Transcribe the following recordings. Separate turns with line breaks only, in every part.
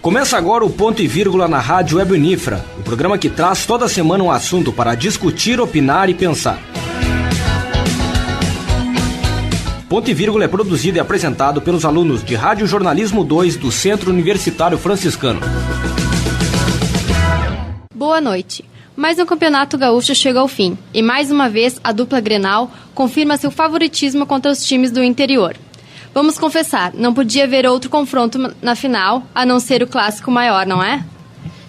Começa agora o Ponto e Vírgula na Rádio Web Unifra, o programa que traz toda semana um assunto para discutir, opinar e pensar. Ponto e Vírgula é produzido e apresentado pelos alunos de Rádio Jornalismo 2 do Centro Universitário Franciscano.
Boa noite. Mais um campeonato gaúcho chega ao fim e mais uma vez a dupla Grenal confirma seu favoritismo contra os times do interior. Vamos confessar, não podia haver outro confronto na final a não ser o clássico maior, não é?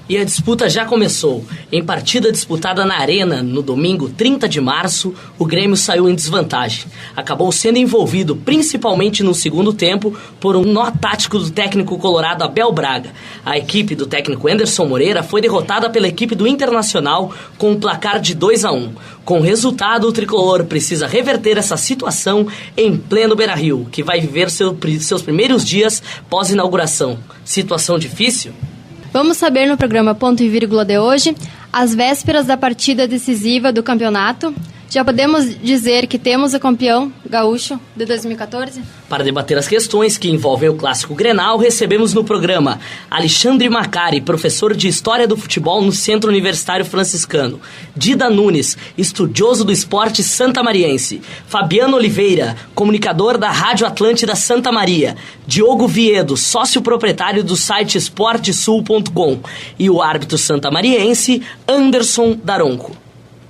E a disputa já começou. Em partida disputada na Arena, no domingo 30 de março, o Grêmio saiu em desvantagem. Acabou sendo envolvido, principalmente no segundo tempo, por um nó tático do técnico colorado Abel Braga. A equipe do técnico Anderson Moreira foi derrotada pela equipe do Internacional com um placar de 2-1. Com o resultado, o tricolor precisa reverter essa situação em pleno Beira-Rio, que vai viver seus primeiros dias pós-inauguração. Situação difícil?
Vamos saber no programa Ponto e Vírgula de hoje, às vésperas da partida decisiva do campeonato. Já podemos dizer que temos o campeão gaúcho de 2014?
Para debater as questões que envolvem o clássico Grenal, recebemos no programa Alexandre Macari, professor de História do Futebol no Centro Universitário Franciscano, Dida Nunes, estudioso do esporte santamariense, Fabiano Oliveira, comunicador da Rádio Atlântida Santa Maria, Diogo Viedo, sócio proprietário do site esportesul.com e o árbitro santamariense Anderson Daronco.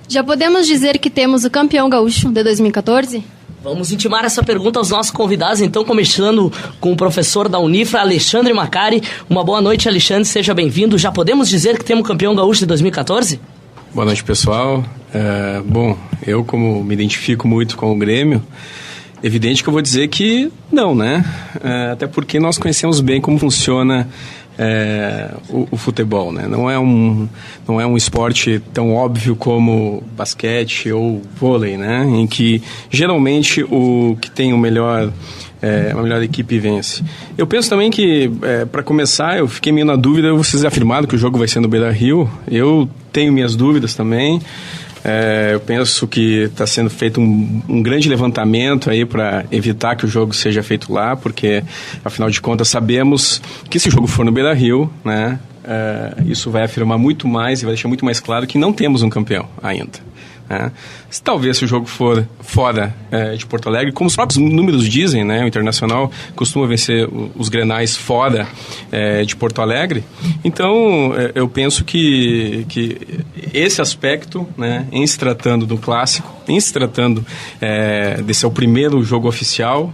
Já podemos dizer que temos o campeão gaúcho de 2014?
Vamos intimar essa pergunta aos nossos convidados, então, começando com o professor da Unifra, Alexandre Macari. Uma boa noite, Alexandre, seja bem-vindo. Já podemos dizer que temos o campeão gaúcho de 2014?
Boa noite, pessoal. Bom, eu como me identifico muito com o Grêmio, evidente que eu vou dizer que não, né? Até porque nós conhecemos bem como funciona o futebol, né? Não é um esporte tão óbvio como basquete ou vôlei, né? Em que geralmente o que tem a melhor equipe vence. Eu penso também que, para começar, eu fiquei meio na dúvida, vocês afirmaram que o jogo vai ser no Beira-Rio. Eu tenho minhas dúvidas também. Eu penso que está sendo feito um grande levantamento aí para evitar que o jogo seja feito lá, porque, afinal de contas, sabemos que se o jogo for no Beira-Rio, né, isso vai afirmar muito mais e vai deixar muito mais claro que não temos um campeão ainda. Talvez se o jogo for fora de Porto Alegre, como os próprios números dizem, né, o Internacional costuma vencer os Grenais fora de Porto Alegre. Então eu penso que esse aspecto, né, em se tratando do clássico, em se tratando desse é o primeiro jogo oficial,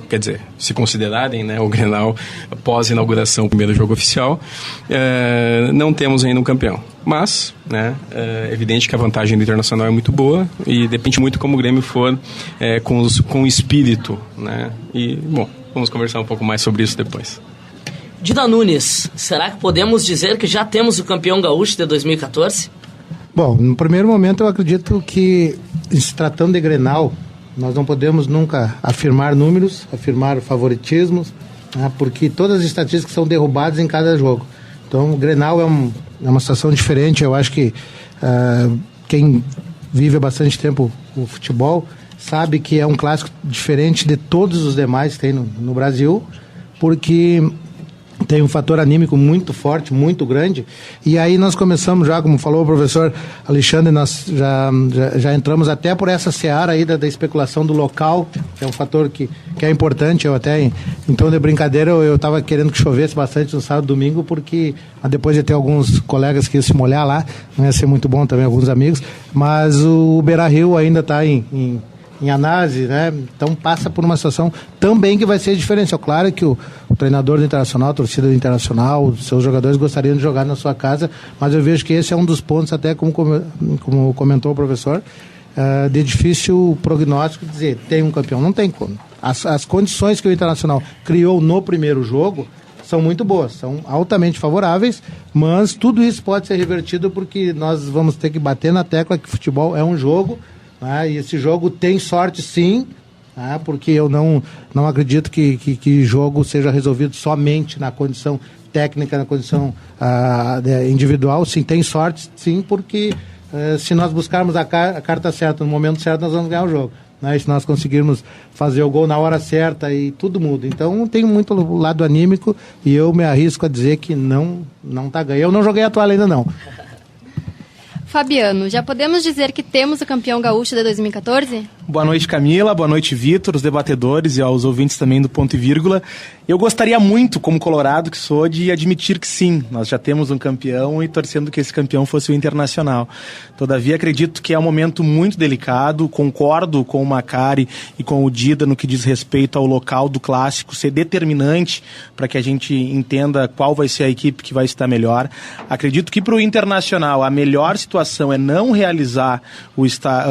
quer dizer, se considerarem, né, o Grenal pós-inauguração, o primeiro jogo oficial, não temos ainda um campeão. Mas, né, é evidente que a vantagem do Internacional é muito boa e depende muito como o Grêmio for com o espírito, né? E, bom, vamos conversar um pouco mais sobre isso depois.
Dida Nunes, será que podemos dizer que já temos o campeão gaúcho de 2014?
Bom, no primeiro momento eu acredito que, se tratando de Grenal, nós não podemos nunca afirmar números, afirmar favoritismos, né, porque todas as estatísticas são derrubadas em cada jogo. Então, o Grenal é uma situação diferente. Eu acho que quem vive há bastante tempo o futebol sabe que é um clássico diferente de todos os demais que tem no Brasil, porque tem um fator anímico muito forte, muito grande, e aí nós começamos já, como falou o professor Alexandre, nós já entramos até por essa seara aí da especulação do local, que é um fator que é importante. Eu até, em tom de brincadeira, eu estava querendo que chovesse bastante no sábado e domingo, porque depois de ter alguns colegas que iam se molhar lá, não ia ser muito bom também, alguns amigos, mas o Beira-Rio ainda está em análise, né? Então passa por uma situação também que vai ser diferencial. Claro que o treinador do Internacional, a torcida do Internacional, os seus jogadores gostariam de jogar na sua casa, mas eu vejo que esse é um dos pontos, até como comentou o professor, de difícil prognóstico, dizer, tem um campeão, não tem como. As condições que o Internacional criou no primeiro jogo são muito boas, são altamente favoráveis, mas tudo isso pode ser revertido porque nós vamos ter que bater na tecla que futebol é um jogo, e esse jogo tem sorte sim, porque eu não acredito que jogo seja resolvido somente na condição técnica, na condição individual. Sim, tem sorte sim, porque se nós buscarmos a carta certa no momento certo, nós vamos ganhar o jogo. né? Se nós conseguirmos fazer o gol na hora certa e tudo muda. Então tem muito lado anímico e eu me arrisco a dizer que não tá ganho. Eu não joguei a toalha ainda não.
Fabiano, já podemos dizer que temos o campeão gaúcho de 2014?
Boa noite, Camila. Boa noite, Vitor, os debatedores e aos ouvintes também do Ponto e Vírgula. Eu gostaria muito, como colorado que sou, de admitir que sim, nós já temos um campeão e torcendo que esse campeão fosse o Internacional. Todavia, acredito que é um momento muito delicado, concordo com o Macari e com o Dida no que diz respeito ao local do clássico ser determinante para que a gente entenda qual vai ser a equipe que vai estar melhor. Acredito que para o Internacional a melhor situação é não realizar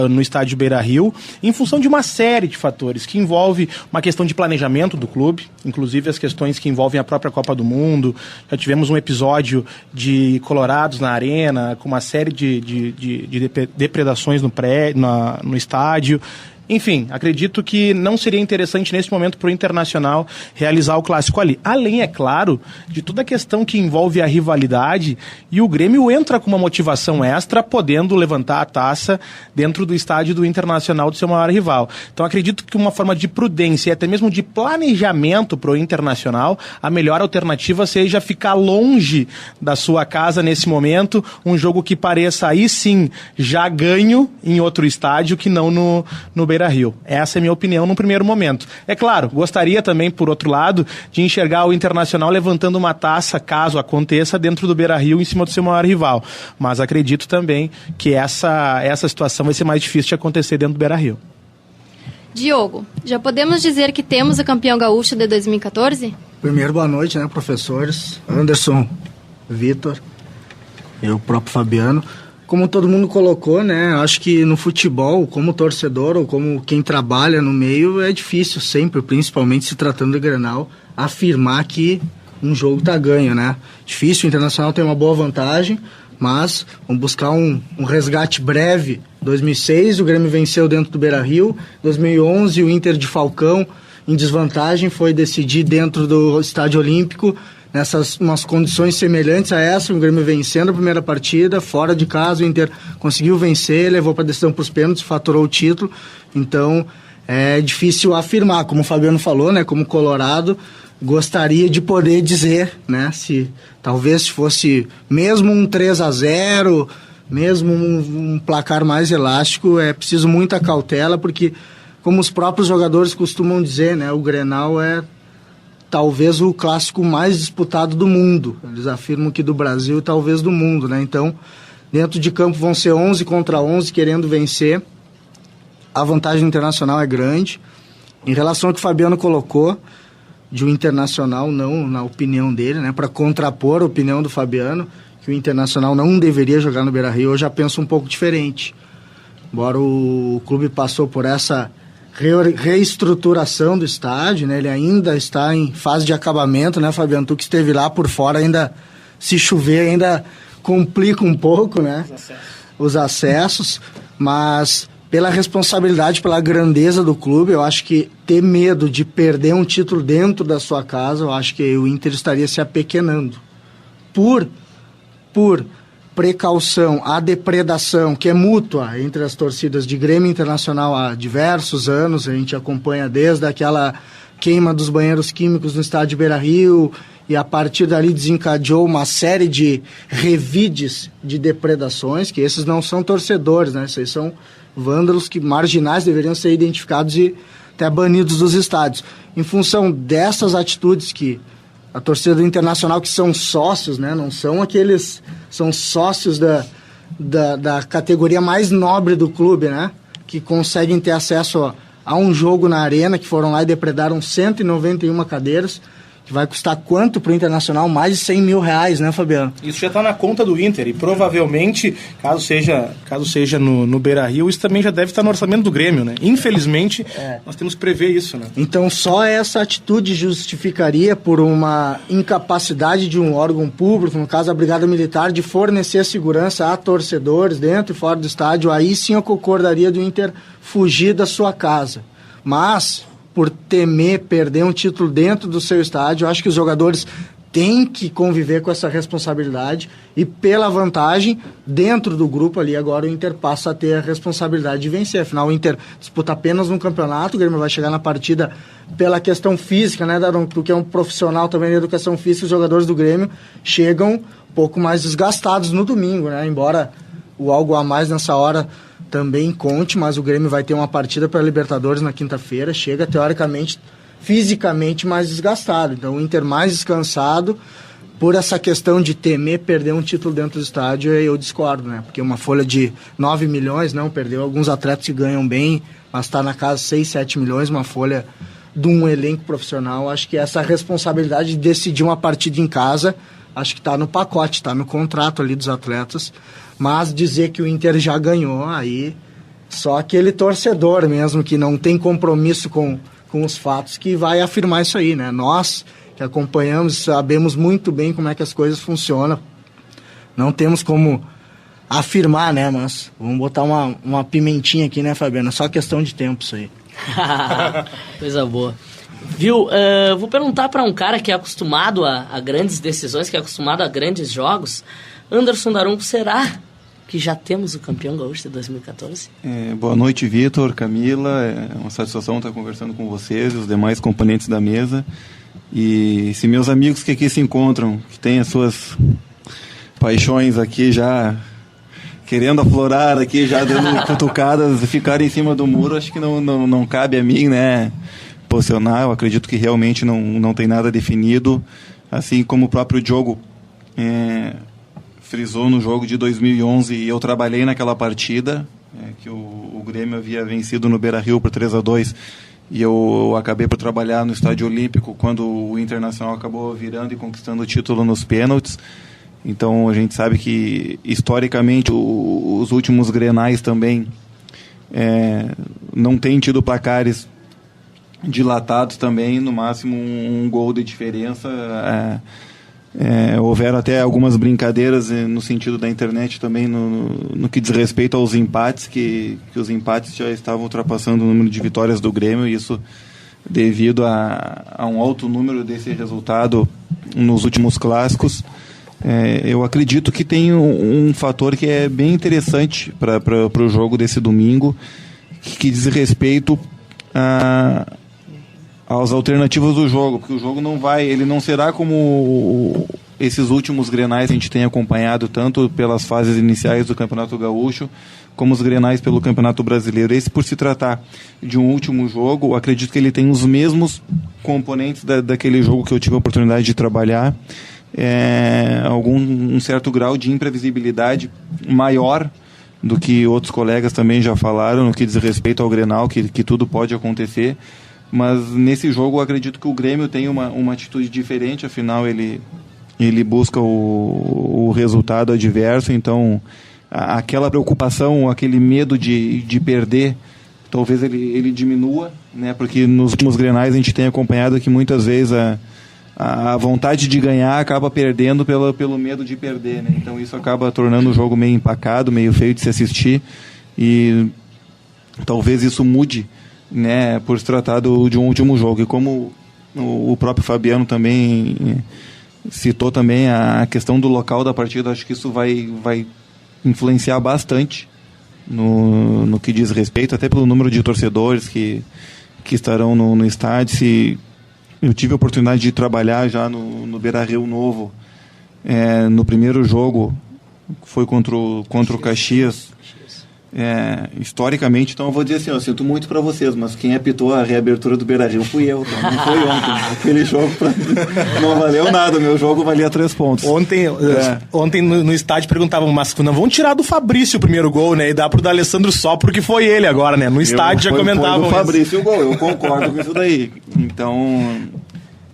no estádio Beira-Rio, em função de uma série de fatores que envolve uma questão de planejamento do clube, inclusive as questões que envolvem a própria Copa do Mundo. Já tivemos um episódio de colorados na arena, com uma série de depredações no estádio. Enfim, acredito que não seria interessante nesse momento para o Internacional realizar o clássico ali. Além, é claro, de toda a questão que envolve a rivalidade, e o Grêmio entra com uma motivação extra, podendo levantar a taça dentro do estádio do Internacional do seu maior rival. Então acredito que uma forma de prudência e até mesmo de planejamento para o Internacional, a melhor alternativa seja ficar longe da sua casa nesse momento, um jogo que pareça aí sim já ganho em outro estádio que não no Beira-Rio. Essa é a minha opinião no primeiro momento. É claro, gostaria também, por outro lado, de enxergar o Internacional levantando uma taça, caso aconteça, dentro do Beira-Rio, em cima do seu maior rival. Mas acredito também que essa situação vai ser mais difícil de acontecer dentro do Beira-Rio.
Diogo, já podemos dizer que temos o campeão gaúcho de 2014?
Primeiro, boa noite, né, professores? Anderson, Vitor e o próprio Fabiano. Como todo mundo colocou, né, acho que no futebol, como torcedor ou como quem trabalha no meio, é difícil sempre, principalmente se tratando de Grenal, afirmar que um jogo tá ganho, né? Difícil, o Internacional tem uma boa vantagem, mas vamos buscar um resgate breve. 2006, o Grêmio venceu dentro do Beira-Rio. 2011, o Inter de Falcão, em desvantagem, foi decidir dentro do Estádio Olímpico, nessas umas condições semelhantes a essa, o Grêmio vencendo a primeira partida, fora de casa, o Inter conseguiu vencer, levou para a decisão para os pênaltis, faturou o título. Então é difícil afirmar, como o Fabiano falou, né, como colorado, gostaria de poder dizer, né, se talvez fosse mesmo um 3-0, mesmo um placar mais elástico, é preciso muita cautela, porque como os próprios jogadores costumam dizer, né, o Grenal é talvez o clássico mais disputado do mundo. Eles afirmam que do Brasil e talvez do mundo, né? Então, dentro de campo vão ser 11 contra 11 querendo vencer. A vantagem internacional é grande. Em relação ao que o Fabiano colocou, de um Internacional não, na opinião dele, né? Para contrapor a opinião do Fabiano, que o Internacional não deveria jogar no Beira-Rio, eu já penso um pouco diferente. Embora o clube passou por essa reestruturação do estádio, né? Ele ainda está em fase de acabamento, né, Fabiano? Tu que esteve lá por fora, ainda se chover, ainda complica um pouco, né? Os acessos, mas pela responsabilidade, pela grandeza do clube, eu acho que ter medo de perder um título dentro da sua casa, eu acho que o Inter estaria se apequenando. Por precaução, a depredação, que é mútua entre as torcidas de Grêmio Internacional há diversos anos, a gente acompanha desde aquela queima dos banheiros químicos no estádio Beira-Rio, e a partir dali desencadeou uma série de revides de depredações, que esses não são torcedores, né? Esses são vândalos que marginais deveriam ser identificados e até banidos dos estádios. Em função dessas atitudes que a torcida do Internacional, que são sócios, né? Não são aqueles... São sócios da categoria mais nobre do clube, né? Que conseguem ter acesso a um jogo na arena, que foram lá e depredaram 191 cadeiras, que vai custar quanto para o Internacional? Mais de 100 mil reais, né, Fabiano?
Isso já está na conta do Inter e provavelmente, caso seja no Beira-Rio, isso também já deve estar no orçamento do Grêmio, né? Infelizmente, nós temos que prever isso, né?
Então, só essa atitude justificaria por uma incapacidade de um órgão público, no caso a Brigada Militar, de fornecer segurança a torcedores dentro e fora do estádio. Aí sim eu concordaria do Inter fugir da sua casa. Mas, por temer perder um título dentro do seu estádio, eu acho que os jogadores tem que conviver com essa responsabilidade e pela vantagem, dentro do grupo ali, agora o Inter passa a ter a responsabilidade de vencer. Afinal, o Inter disputa apenas um campeonato, o Grêmio vai chegar na partida pela questão física, né, Daron? Porque é um profissional também de educação física, os jogadores do Grêmio chegam um pouco mais desgastados no domingo, né? Embora o algo a mais nessa hora também conte, mas o Grêmio vai ter uma partida para a Libertadores na quinta-feira, chega teoricamente fisicamente mais desgastado. Então o Inter mais descansado, por essa questão de temer perder um título dentro do estádio, eu discordo, né? Porque uma folha de 9 milhões, não, perdeu alguns atletas que ganham bem, mas está na casa 6, 7 milhões, uma folha de um elenco profissional. Acho que essa responsabilidade de decidir uma partida em casa, acho que está no pacote, está no contrato ali dos atletas, mas dizer que o Inter já ganhou, aí só aquele torcedor mesmo que não tem compromisso com os fatos que vai afirmar isso aí, né? Nós que acompanhamos, sabemos muito bem como é que as coisas funcionam. Não temos como afirmar, né? Mas vamos botar uma pimentinha aqui, né, Fabiana? Só questão de tempo isso aí.
Coisa boa. Viu? Vou perguntar para um cara que é acostumado a grandes decisões, que é acostumado a grandes jogos. Anderson Daronco, será que já temos o campeão gaúcho de 2014?
Boa noite, Vitor, Camila. É uma satisfação estar conversando com vocês e os demais componentes da mesa. E se meus amigos que aqui se encontram, que têm as suas paixões aqui já querendo aflorar aqui, já dando cutucadas, ficarem em cima do muro, acho que não cabe a mim, né, posicionar. Eu acredito que realmente não tem nada definido, assim como o próprio Diogo frisou no jogo de 2011, e eu trabalhei naquela partida, que o Grêmio havia vencido no Beira-Rio por 3-2, e eu acabei por trabalhar no Estádio Olímpico quando o Internacional acabou virando e conquistando o título nos pênaltis. Então a gente sabe que historicamente os últimos Grenais também não têm tido placares dilatados também, no máximo um gol de diferença. Houveram até algumas brincadeiras no sentido da internet também no que diz respeito aos empates, que os empates já estavam ultrapassando o número de vitórias do Grêmio, e isso devido a um alto número desse resultado nos últimos clássicos. Eu acredito que tem um fator que é bem interessante para o jogo desse domingo, que diz respeito às alternativas do jogo, porque o jogo ele não será como esses últimos Grenais que a gente tem acompanhado, tanto pelas fases iniciais do Campeonato Gaúcho, como os Grenais pelo Campeonato Brasileiro. Esse, por se tratar de um último jogo, acredito que ele tem os mesmos componentes daquele jogo que eu tive a oportunidade de trabalhar, um certo grau de imprevisibilidade maior do que outros colegas também já falaram, no que diz respeito ao Grenal, que tudo pode acontecer. Mas nesse jogo eu acredito que o Grêmio tem uma atitude diferente, afinal ele busca o resultado adverso, então aquela preocupação, aquele medo de perder, talvez ele diminua, né? Porque nos últimos Grenais a gente tem acompanhado que muitas vezes a vontade de ganhar acaba perdendo pelo medo de perder, né? Então isso acaba tornando o jogo meio empacado, meio feio de se assistir, e talvez isso mude, né, por se tratar de um último jogo. E como o próprio Fabiano também citou também a questão do local da partida, acho que isso vai influenciar bastante no que diz respeito, até pelo número de torcedores que estarão no estádio. Eu tive a oportunidade de trabalhar já no Beira-Rio Novo, no primeiro jogo, foi contra o Caxias. Historicamente, então eu vou dizer assim, eu sinto muito para vocês, mas quem apitou a reabertura do Beira-Rio fui eu, então não foi ontem. Aquele jogo não valeu nada, meu jogo valia 3 pontos.
Ontem no estádio perguntavam, mas não vão tirar do Fabrício o primeiro gol, né? E dá pro D'Alessandro só porque foi ele agora, né? No estádio já comentavam.
Foi do Fabrício o gol, eu concordo com isso daí. Então,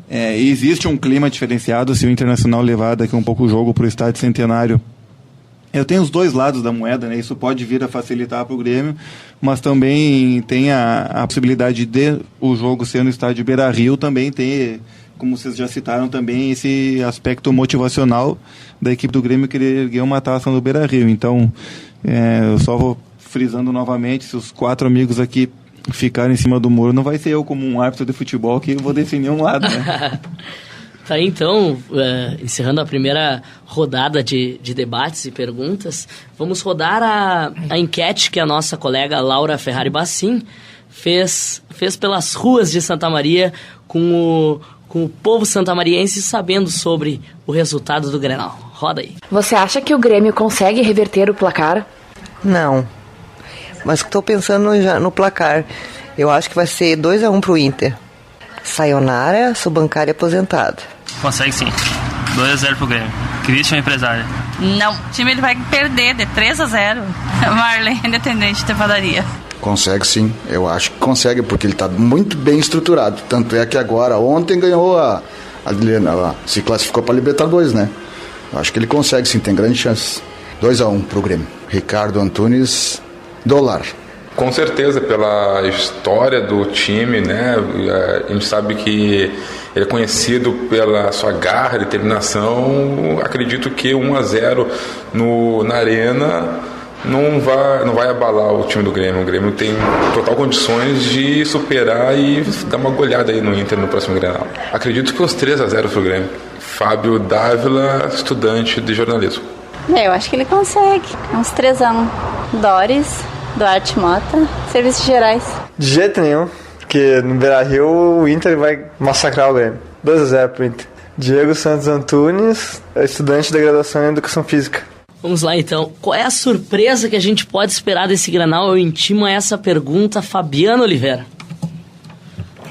existe um clima diferenciado se o Internacional levar daqui um pouco o jogo pro Estádio Centenário. Eu tenho os dois lados da moeda, né? Isso pode vir a facilitar para o Grêmio, mas também tem a possibilidade de o jogo ser no estádio Beira-Rio, também tem, como vocês já citaram, também esse aspecto motivacional da equipe do Grêmio querer erguer uma taça no Beira-Rio. Então, eu só vou frisando novamente, se os 4 amigos aqui ficarem em cima do muro, não vai ser eu como um árbitro de futebol que vou definir um lado, né?
Tá aí, então, encerrando a primeira rodada de debates e perguntas, vamos rodar a enquete que a nossa colega Laura Ferrari Bassim fez pelas ruas de Santa Maria com o povo santamariense sabendo sobre o resultado do Grenal. Roda aí.
Você acha que o Grêmio consegue reverter o placar?
Não, mas estou pensando já no placar. Eu acho que vai ser 2-1 pro Inter. Sayonara, sou bancária aposentada.
Consegue sim. 2-0 pro Grêmio. Christian, empresário.
Não, o time ele vai perder de 3-0. Marlene, atendente de padaria.
Consegue sim, eu acho que consegue, porque ele está muito bem estruturado. Tanto é que agora, ontem ganhou se classificou para a Libertadores, né? Eu acho que ele consegue sim, tem grande chance. 2-1 pro Grêmio. Ricardo Antunes, dólar.
Com certeza, pela história do time, né? A gente sabe que ele é conhecido pela sua garra, determinação. Acredito que 1-0 na Arena não vai abalar o time do Grêmio. O Grêmio tem total condições de superar e dar uma goleada aí no Inter no próximo Grenal. Acredito que uns 3-0 pro Grêmio. Fábio Dávila, estudante de jornalismo.
Eu acho que ele consegue. Uns 3-1. Doris, Duarte Mota, Serviços Gerais.
De jeito nenhum, porque no Beira-Rio o Inter vai massacrar o Grêmio. 2-0 pro Inter. Diego Santos Antunes, estudante da graduação em Educação Física.
Vamos lá então, qual é a surpresa que a gente pode esperar desse Grenal? Eu intimo a essa pergunta, Fabiano Oliveira.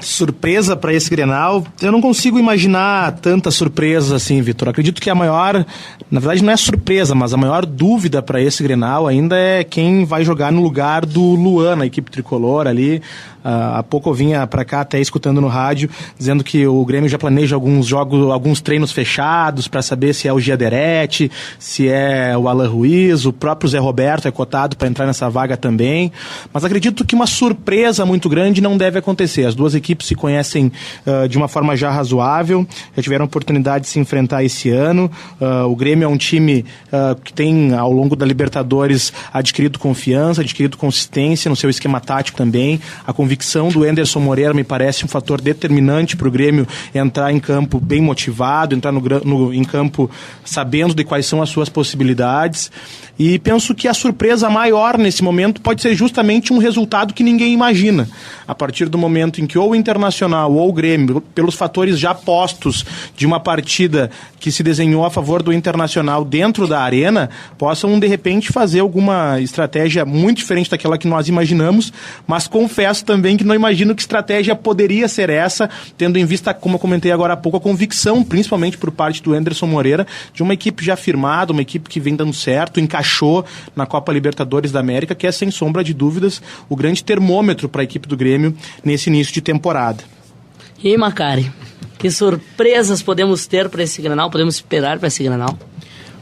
Surpresa para esse Grenal, eu não consigo imaginar tanta surpresa assim, Vitor. Acredito que a maior, na verdade não é surpresa, mas a maior dúvida para esse Grenal ainda é quem vai jogar no lugar do Luan, na equipe tricolor ali. Há pouco eu vinha para cá até escutando no rádio, dizendo que o Grêmio já planeja alguns jogos, alguns treinos fechados para saber se é o Giaderete, se é o Alan Ruiz, o próprio Zé Roberto é cotado para entrar nessa vaga também, mas acredito que uma surpresa muito grande não deve acontecer. As duas equipes se conhecem de uma forma já razoável, já tiveram oportunidade de se enfrentar esse ano. O Grêmio é um time que tem, ao longo da Libertadores, adquirido confiança, adquirido consistência no seu esquema tático também. A convicção do Anderson Moreira me parece um fator determinante para o Grêmio entrar em campo bem motivado, entrar em campo sabendo de quais são as suas possibilidades. E penso que a surpresa maior nesse momento pode ser justamente um resultado que ninguém imagina. A partir do momento em que ou o Internacional ou o Grêmio, pelos fatores já postos de uma partida que se desenhou a favor do Internacional dentro da arena, possam de repente fazer alguma estratégia muito diferente daquela que nós imaginamos, mas confesso também que não imagino que estratégia poderia ser essa, tendo em vista, como eu comentei agora há pouco, a convicção, principalmente por parte do Anderson Moreira, de uma equipe já firmada, uma equipe que vem dando certo, encaixou na Copa Libertadores da América, que é, sem sombra de dúvidas, o grande termômetro para a equipe do Grêmio nesse início de temporada.
E aí, Macari, que surpresas podemos ter para esse Grenal, podemos esperar para esse Grenal?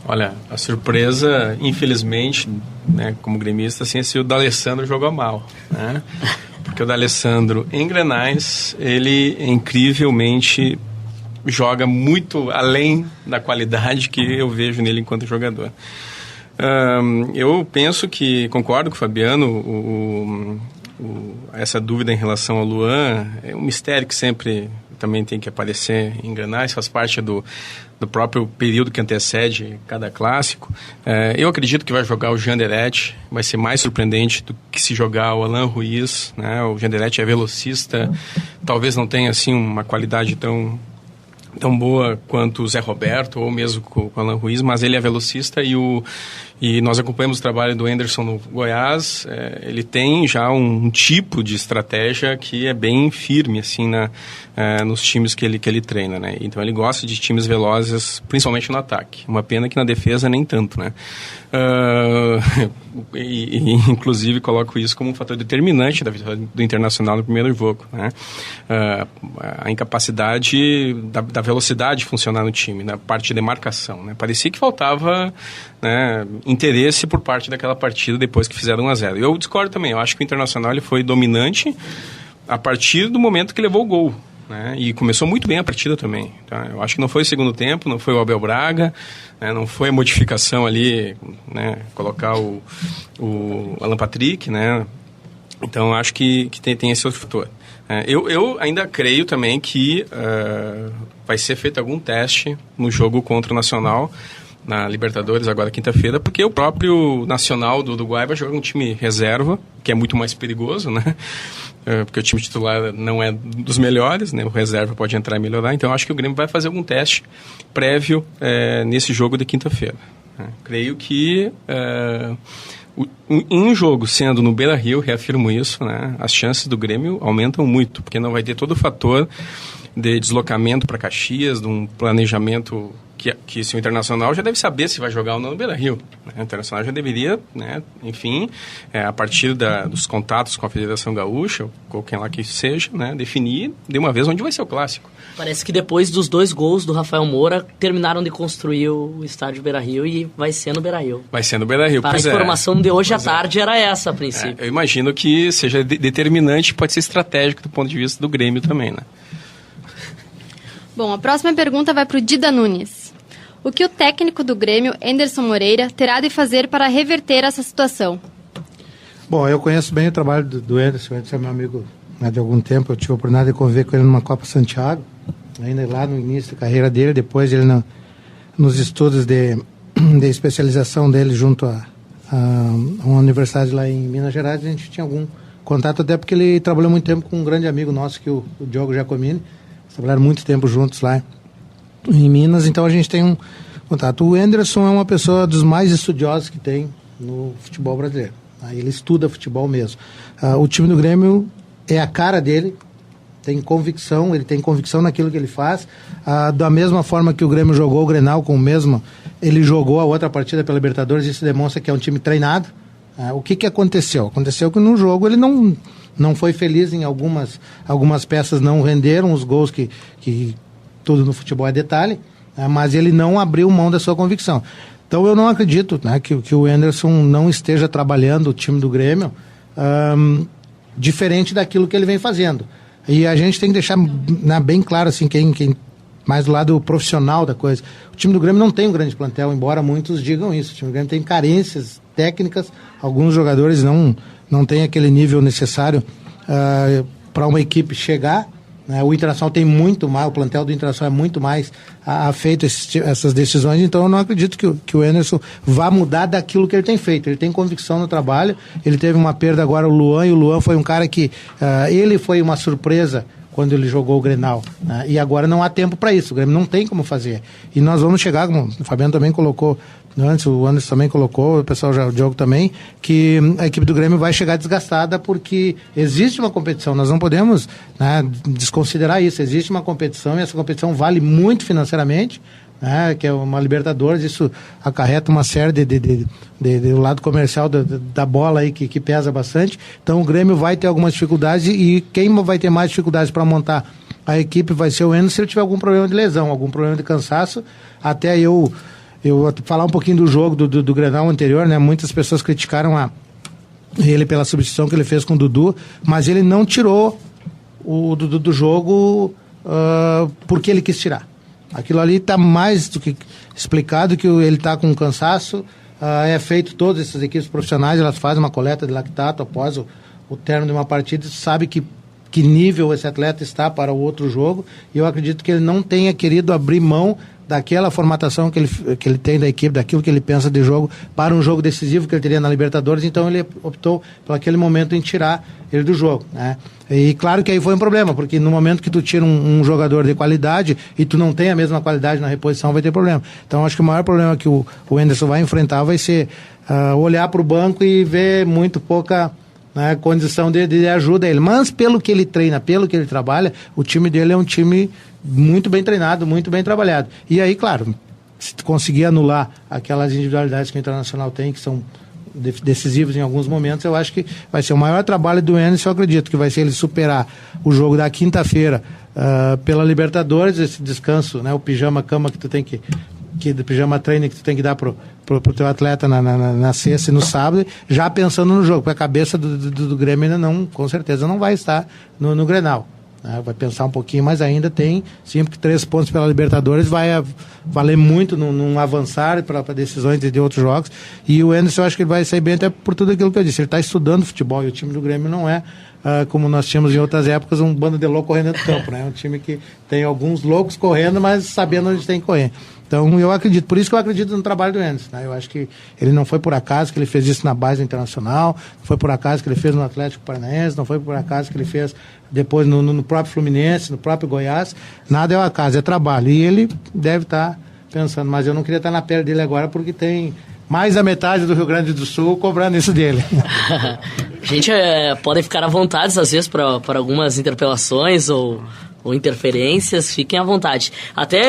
Olha, a surpresa, infelizmente, né, como gremista, assim, é se o D'Alessandro jogou mal, né? Porque o D'Alessandro, em Grenais, ele incrivelmente joga muito além da qualidade que eu vejo nele enquanto jogador. Eu penso que, concordo com o Fabiano, essa dúvida em relação ao Luan é um mistério que sempre também tem que aparecer em Grenais, faz parte do próprio período que antecede cada clássico. Eu acredito que vai jogar o Giaderete, vai ser mais surpreendente do que se jogar o Alan Ruiz, né? O Giaderete é velocista, talvez não tenha assim uma qualidade tão boa quanto o Zé Roberto ou mesmo com o Alan Ruiz, mas ele é velocista e nós acompanhamos o trabalho do Anderson no Goiás. Ele tem já um tipo de estratégia que é bem firme assim nos times que ele treina, né? Então ele gosta de times velozes, principalmente no ataque. Uma pena que na defesa nem tanto, né? Inclusive coloco isso como um fator determinante da vitória do Internacional no primeiro jogo, né? A incapacidade da velocidade de funcionar no time, na parte de marcação, né? Parecia que faltava, né, interesse por parte daquela partida depois que fizeram 1-0. Eu discordo também, eu acho que o Internacional ele foi dominante a partir do momento que levou o gol, né? E começou muito bem a partida também, tá? Eu acho que não foi o segundo tempo, não foi o Abel Braga, né? Não foi a modificação ali, né? Colocar o Alan Patrick, né? Então, acho que tem esse outro fator. Eu ainda creio também que vai ser feito algum teste no jogo contra o Nacional, na Libertadores, agora quinta-feira, porque o próprio Nacional do Uruguai vai jogar um time reserva, que é muito mais perigoso, né? Porque o time titular não é dos melhores, né? O reserva pode entrar e melhorar. Então, acho que o Grêmio vai fazer algum teste prévio nesse jogo de quinta-feira. Creio que um jogo sendo no Beira-Rio, reafirmo isso, né? As chances do Grêmio aumentam muito, porque não vai ter todo o fator de deslocamento para Caxias, de um planejamento que se o Internacional já deve saber se vai jogar ou não no Beira-Rio. Né? O Internacional já deveria, né, enfim, a partir dos contatos com a Federação Gaúcha, ou quem lá que seja, né, definir de uma vez onde vai ser o clássico.
Parece que depois dos 2 gols do Rafael Moura, terminaram de construir o estádio Beira-Rio e vai ser no Beira-Rio.
Vai ser no Beira-Rio,
Para a informação de hoje à tarde era essa, a princípio.
Eu imagino que seja determinante, pode ser estratégico do ponto de vista do Grêmio também, né?
Bom, a próxima pergunta vai para o Dida Nunes. O que o técnico do Grêmio, Anderson Moreira, terá de fazer para reverter essa situação?
Bom, eu conheço bem o trabalho do Anderson. O Anderson é meu amigo de algum tempo. Eu tive a oportunidade de conviver com ele numa Copa Santiago, ainda lá no início da carreira dele. Depois ele nos estudos de especialização dele junto a uma universidade lá em Minas Gerais, a gente tinha algum contato, até porque ele trabalhou muito tempo com um grande amigo nosso, que é o Diogo Giacomini. Eles trabalharam muito tempo juntos lá em Minas, então a gente tem um contato. O Anderson é uma pessoa dos mais estudiosos que tem no futebol brasileiro. Ele estuda futebol mesmo. O time do Grêmio é a cara dele, tem convicção, ele tem convicção naquilo que ele faz. Da mesma forma que o Grêmio jogou o Grenal com o mesmo, ele jogou a outra partida pela Libertadores, isso demonstra que é um time treinado. O que aconteceu? Aconteceu que no jogo ele não foi feliz em algumas peças, não renderam os gols que tudo no futebol é detalhe, mas ele não abriu mão da sua convicção. Então eu não acredito, né, que o Anderson não esteja trabalhando o time do Grêmio diferente daquilo que ele vem fazendo. E a gente tem que deixar bem claro, assim, quem mais do lado profissional da coisa. O time do Grêmio não tem um grande plantel, embora muitos digam isso. O time do Grêmio tem carências técnicas, alguns jogadores não têm aquele nível necessário para uma equipe chegar. O Internacional tem muito mais, o plantel do Internacional é muito mais feito essas decisões, então eu não acredito que o Anderson vá mudar daquilo que ele tem feito. Ele tem convicção no trabalho, ele teve uma perda agora, o Luan, e o Luan foi um cara que ele foi uma surpresa quando ele jogou o Grenal, né? E agora não há tempo para isso, o Grêmio não tem como fazer. E nós vamos chegar, como o Fabiano também colocou antes, o Anderson também colocou, o pessoal o Diogo também, que a equipe do Grêmio vai chegar desgastada porque existe uma competição, nós não podemos, né, desconsiderar isso, existe uma competição e essa competição vale muito financeiramente, né, que é uma Libertadores, isso acarreta uma série do lado comercial da bola aí que pesa bastante. Então o Grêmio vai ter algumas dificuldades e quem vai ter mais dificuldades para montar a equipe vai ser o Anderson se ele tiver algum problema de lesão, algum problema de cansaço. Até eu falar um pouquinho do jogo do Grenal anterior, né? Muitas pessoas criticaram ele pela substituição que ele fez com o Dudu, mas ele não tirou o Dudu do jogo porque ele quis tirar. Aquilo ali está mais do que explicado, que ele está com cansaço. É feito, todas essas equipes profissionais, elas fazem uma coleta de lactato após o término de uma partida, sabe que nível esse atleta está para o outro jogo, e eu acredito que ele não tenha querido abrir mão daquela formatação que ele tem da equipe, daquilo que ele pensa de jogo, para um jogo decisivo que ele teria na Libertadores, então ele optou por aquele momento em tirar ele do jogo, né? E claro que aí foi um problema, porque no momento que tu tira um jogador de qualidade e tu não tem a mesma qualidade na reposição, vai ter problema. Então acho que o maior problema que o Anderson vai enfrentar vai ser olhar para o banco e ver muito pouca condição de ajuda a ele. Mas pelo que ele treina, pelo que ele trabalha, o time dele é um time muito bem treinado, muito bem trabalhado. E aí, claro, se tu conseguir anular aquelas individualidades que o Internacional tem, que são decisivos em alguns momentos, eu acho que vai ser o maior trabalho do Anderson. Eu acredito que vai ser ele superar o jogo da quinta-feira pela Libertadores, esse descanso, né, o pijama-cama que tu tem que do pijama treino que tu tem que dar pro teu atleta na sexta e no sábado, já pensando no jogo, porque a cabeça do Grêmio ainda não, com certeza não vai estar no Grenal. né? Vai pensar um pouquinho, mas ainda tem, sempre que 3 pontos pela Libertadores vai valer muito num avançar para decisões de outros jogos. E o Anderson, eu acho que ele vai sair bem até por tudo aquilo que eu disse. Ele está estudando futebol e o time do Grêmio não é, como nós tínhamos em outras épocas, um bando de loucos correndo dentro do campo, né? É um time que tem alguns loucos correndo, mas sabendo onde tem que correr. Então eu acredito, por isso que eu acredito no trabalho do Anderson, né? Eu acho que ele não foi por acaso que ele fez isso na base internacional, não foi por acaso que ele fez no Atlético Paranaense, não foi por acaso que ele fez depois no próprio Fluminense, no próprio Goiás. Nada é o acaso, é trabalho. E ele deve estar pensando, mas eu não queria estar na pele dele agora porque tem mais da metade do Rio Grande do Sul cobrando isso dele.
Gente, podem ficar à vontade às vezes para algumas interpelações ou interferências, fiquem à vontade.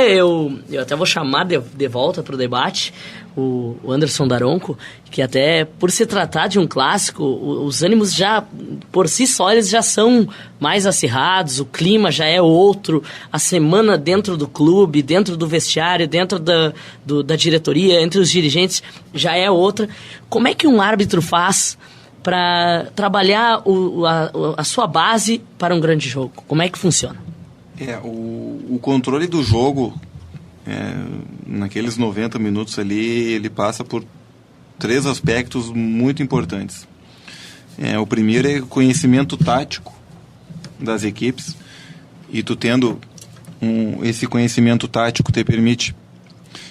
Eu até vou chamar de volta para o debate o Anderson Daronco, que até por se tratar de um clássico, os ânimos já, por si só, eles já são mais acirrados, o clima já é outro, a semana dentro do clube, dentro do vestiário, dentro da diretoria, entre os dirigentes, já é outra. Como é que um árbitro faz para trabalhar a sua base para um grande jogo? Como é que funciona?
O controle do jogo, naqueles 90 minutos ali, ele passa por 3 aspectos muito importantes. O primeiro é o conhecimento tático das equipes, e tu tendo esse conhecimento tático te permite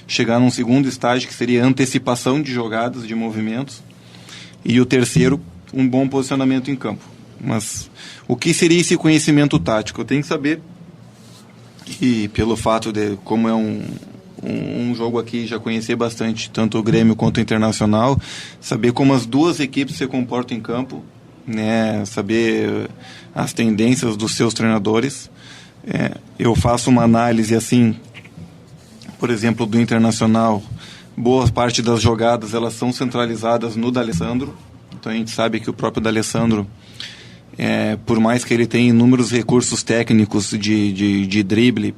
chegar num segundo estágio, que seria a antecipação de jogadas, de movimentos, e o terceiro, um bom posicionamento em campo. Mas o que seria esse conhecimento tático? Eu tenho que saber, e pelo fato de, como é um jogo aqui, já conhecer bastante tanto o Grêmio quanto o Internacional, saber como as duas equipes se comportam em campo, né? Saber as tendências dos seus treinadores. Eu faço uma análise assim, por exemplo, do Internacional. Boa parte das jogadas elas são centralizadas no D'Alessandro, então a gente sabe que o próprio D'Alessandro, por mais que ele tenha inúmeros recursos técnicos de drible,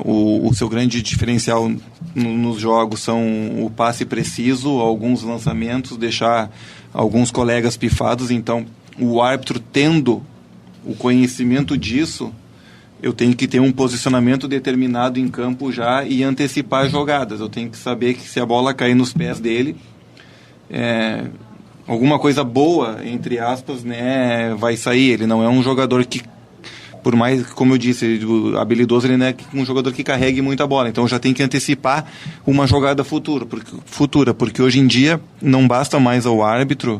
o seu grande diferencial nos jogos são o passe preciso, alguns lançamentos, deixar alguns colegas pifados. Então o árbitro, tendo o conhecimento disso, eu tenho que ter um posicionamento determinado em campo já e antecipar jogadas. Eu tenho que saber que se a bola cair nos pés dele, alguma coisa boa, entre aspas, né, vai sair. Ele não é um jogador que, por mais, como eu disse, habilidoso, ele não é um jogador que carregue muita bola. Então já tem que antecipar uma jogada futura, porque hoje em dia não basta mais ao árbitro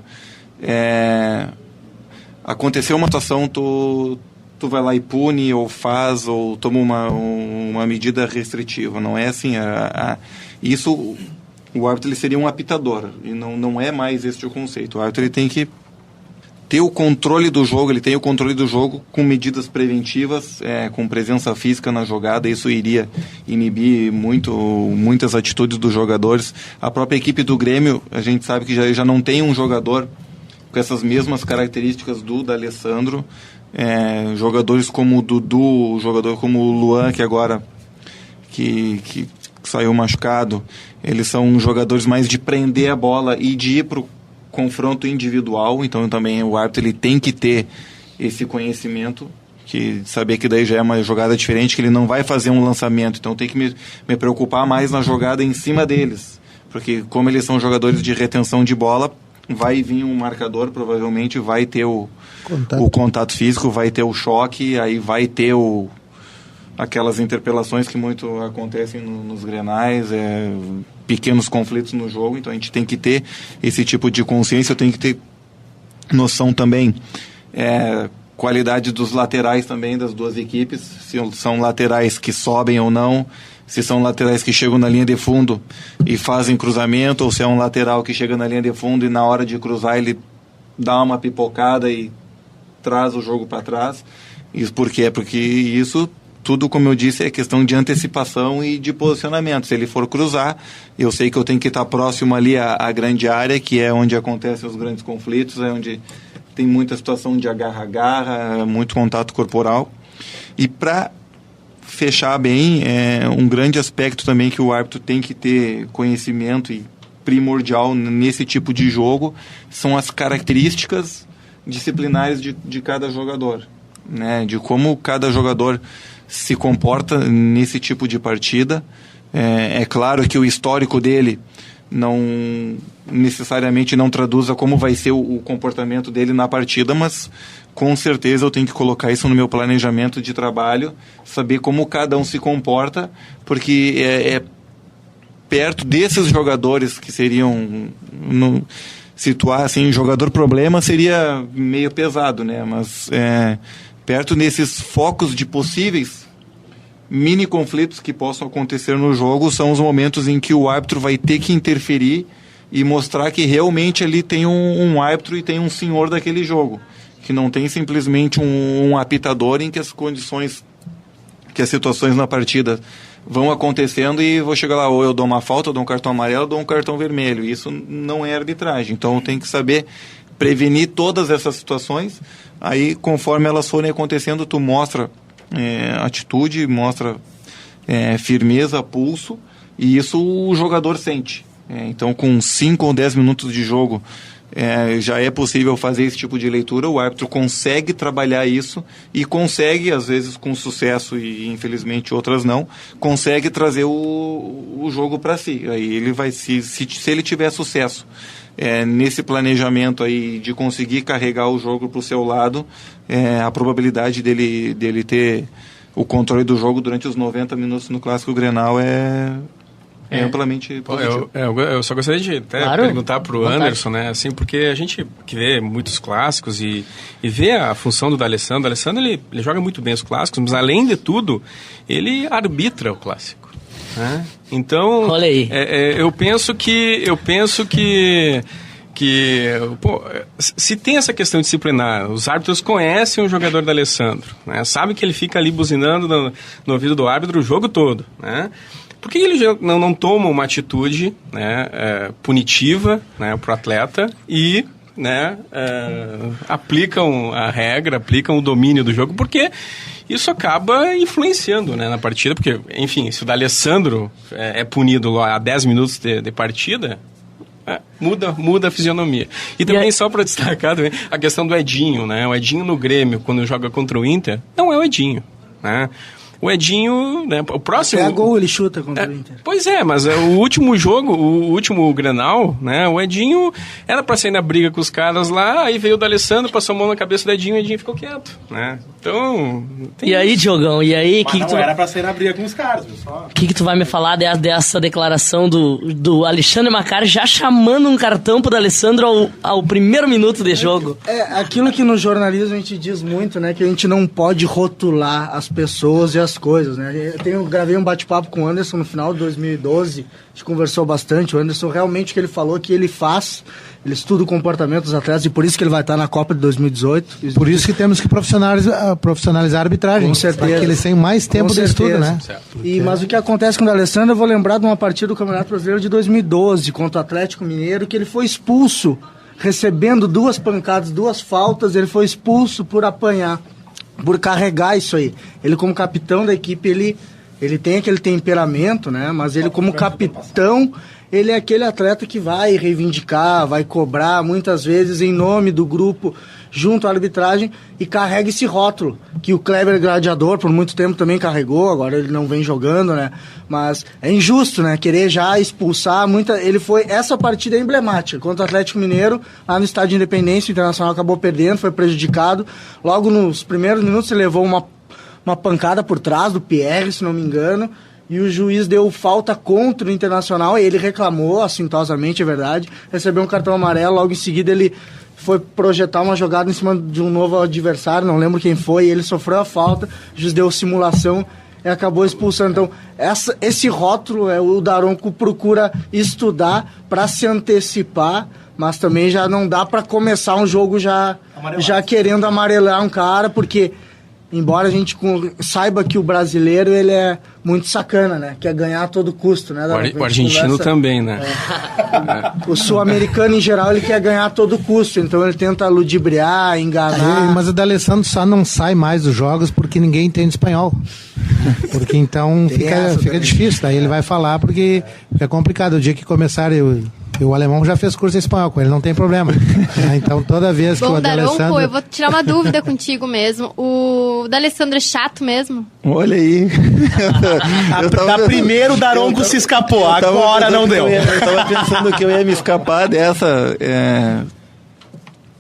aconteceu uma situação, tu vai lá e pune, ou faz, ou toma uma medida restritiva. Não é assim. Isso, o árbitro ele seria um apitador, e não é mais este o conceito. O árbitro ele tem que ter o controle do jogo, ele tem o controle do jogo com medidas preventivas, com presença física na jogada. Isso iria inibir muitas atitudes dos jogadores. A própria equipe do Grêmio, a gente sabe que já não tem um jogador com essas mesmas características do D'Alessandro. Jogadores como o Dudu, jogador como o Luan, que agora que saiu machucado, eles são jogadores mais de prender a bola e de ir para o confronto individual. Então também o árbitro ele tem que ter esse conhecimento, que saber que daí já é uma jogada diferente, que ele não vai fazer um lançamento, então tem que me preocupar mais na jogada em cima deles, porque como eles são jogadores de retenção de bola, vai vir um marcador, provavelmente vai ter o contato físico, vai ter o choque, aí vai ter aquelas interpelações que muito acontecem nos grenais, pequenos conflitos no jogo. Então a gente tem que ter esse tipo de consciência. Eu tenho que ter noção também qualidade dos laterais também das duas equipes, se são laterais que sobem ou não, se são laterais que chegam na linha de fundo e fazem cruzamento, ou se é um lateral que chega na linha de fundo e na hora de cruzar ele dá uma pipocada e traz o jogo para trás. Isso por quê? Porque isso tudo, como eu disse, é questão de antecipação e de posicionamento. Se ele for cruzar, eu sei que eu tenho que estar próximo ali à grande área, que é onde acontecem os grandes conflitos, é onde tem muita situação de agarra-agarra, muito contato corporal. E para fechar bem, um grande aspecto também que o árbitro tem que ter conhecimento e primordial nesse tipo de jogo são as características disciplinares de cada jogador. né, de como cada jogador se comporta nesse tipo de partida. É claro que o histórico dele não necessariamente não traduza como vai ser o comportamento dele na partida, mas com certeza eu tenho que colocar isso no meu planejamento de trabalho, saber como cada um se comporta, porque perto desses jogadores que seriam situar assim, jogador problema seria meio pesado, né? Mas perto desses focos de possíveis mini conflitos que possam acontecer no jogo são os momentos em que o árbitro vai ter que interferir e mostrar que realmente ali tem um árbitro e tem um senhor daquele jogo, que não tem simplesmente um apitador em que as condições, que as situações na partida vão acontecendo e vou chegar lá, ou eu dou uma falta, eu dou um cartão amarelo, eu dou um cartão vermelho. Isso não é arbitragem. Então tem que saber prevenir todas essas situações. Aí, conforme elas forem acontecendo, tu mostra atitude, mostra firmeza, pulso, e isso o jogador sente. Então, com 5 ou 10 minutos de jogo, já é possível fazer esse tipo de leitura. O árbitro consegue trabalhar isso e consegue, às vezes com sucesso e infelizmente outras não, consegue trazer o jogo para si. Aí ele vai, se ele tiver sucesso nesse planejamento aí de conseguir carregar o jogo para o seu lado, a probabilidade dele ter o controle do jogo durante os 90 minutos no Clássico Grenal é amplamente positivo.
Eu só gostaria de perguntar para o Anderson, né, assim, porque a gente que vê muitos clássicos e vê a função do D'Alessandro. O D'Alessandro ele joga muito bem os clássicos, mas além de tudo, ele arbitra o clássico, né? Então,
olha aí.
Eu penso que pô, se tem essa questão disciplinar, os árbitros conhecem o jogador D'Alessandro, né? Sabem que ele fica ali buzinando no ouvido do árbitro o jogo todo, né? Por que ele não toma uma atitude, né, punitiva, né, para o atleta e, né, aplicam a regra, aplicam o domínio do jogo? Porque isso acaba influenciando, né, na partida, porque, enfim, se o D'Alessandro é punido a 10 minutos de partida, muda a fisionomia. E também, só para destacar também, a questão do Edinho, né? O Edinho no Grêmio, quando joga contra o Inter, não é o Edinho, né? O Edinho, né, o próximo...
Até gol ele chuta contra o Inter.
Pois é, mas o último jogo, o último Grenal, né, o Edinho era pra sair na briga com os caras lá, aí veio o D'Alessandro, passou a mão na cabeça do Edinho e o Edinho ficou quieto, né? Então...
E aí, Diogão,
Mas não era pra sair na briga com os caras, pessoal.
O que tu vai me falar dessa declaração do Alexandre Macario já chamando um cartão pro D'Alessandro ao primeiro minuto de jogo?
Aquilo que no jornalismo a gente diz muito, né, que a gente não pode rotular as pessoas e as coisas, né? Eu gravei um bate-papo com o Anderson no final de 2012, a gente conversou bastante. O Anderson realmente, o que ele falou, que ele estuda o comportamento dos atletas e por isso que ele vai estar na Copa de 2018.
Por isso que temos que profissionalizar a arbitragem.
Com certeza.
Para que eles tenham mais tempo de estudo, né?
Mas o que acontece com o D'Alessandro, eu vou lembrar de uma partida do Campeonato Brasileiro de 2012 contra o Atlético Mineiro, que ele foi expulso, recebendo 2 pancadas, 2 faltas, ele foi expulso por apanhar, por carregar isso aí. Ele, como capitão da equipe, ele tem aquele temperamento, né? Mas ele, como capitão, ele é aquele atleta que vai reivindicar, vai cobrar, muitas vezes em nome do grupo, junto à arbitragem, e carrega esse rótulo, que o Kleber Gladiador por muito tempo também carregou, agora ele não vem jogando, né? Mas é injusto, né? Querer já expulsar essa partida é emblemática, contra o Atlético Mineiro, lá no Estádio de Independência, o Internacional acabou perdendo, foi prejudicado, logo nos primeiros minutos ele levou uma pancada por trás do Pierre, se não me engano, e o juiz deu falta contra o Internacional, e ele reclamou, assintosamente, é verdade, recebeu um cartão amarelo, logo em seguida ele foi projetar uma jogada em cima de um novo adversário, não lembro quem foi, e ele sofreu a falta, o juiz deu simulação e acabou expulsando. Então, esse rótulo o Daronco procura estudar para se antecipar, mas também já não dá para começar um jogo já querendo amarelar um cara, porque... Embora a gente saiba que o brasileiro ele é muito sacana, né? Quer ganhar a todo custo, né?
O argentino também, né?
O sul-americano, em geral, ele quer ganhar a todo custo. Então ele tenta ludibriar, enganar.
Mas o D'Alessandro só não sai mais dos jogos porque ninguém entende espanhol. Porque então fica difícil. Daí ele vai falar porque é complicado. O dia que começarem E o alemão já fez curso em espanhol, com ele não tem problema. Então, toda vez que o
Daronco,
D'Alessandro...
eu vou tirar uma dúvida contigo mesmo. O D'Alessandro é chato mesmo?
Olha aí.
Primeiro o Daronco se escapou, agora não deu.
Eu tava pensando que eu ia me escapar dessa.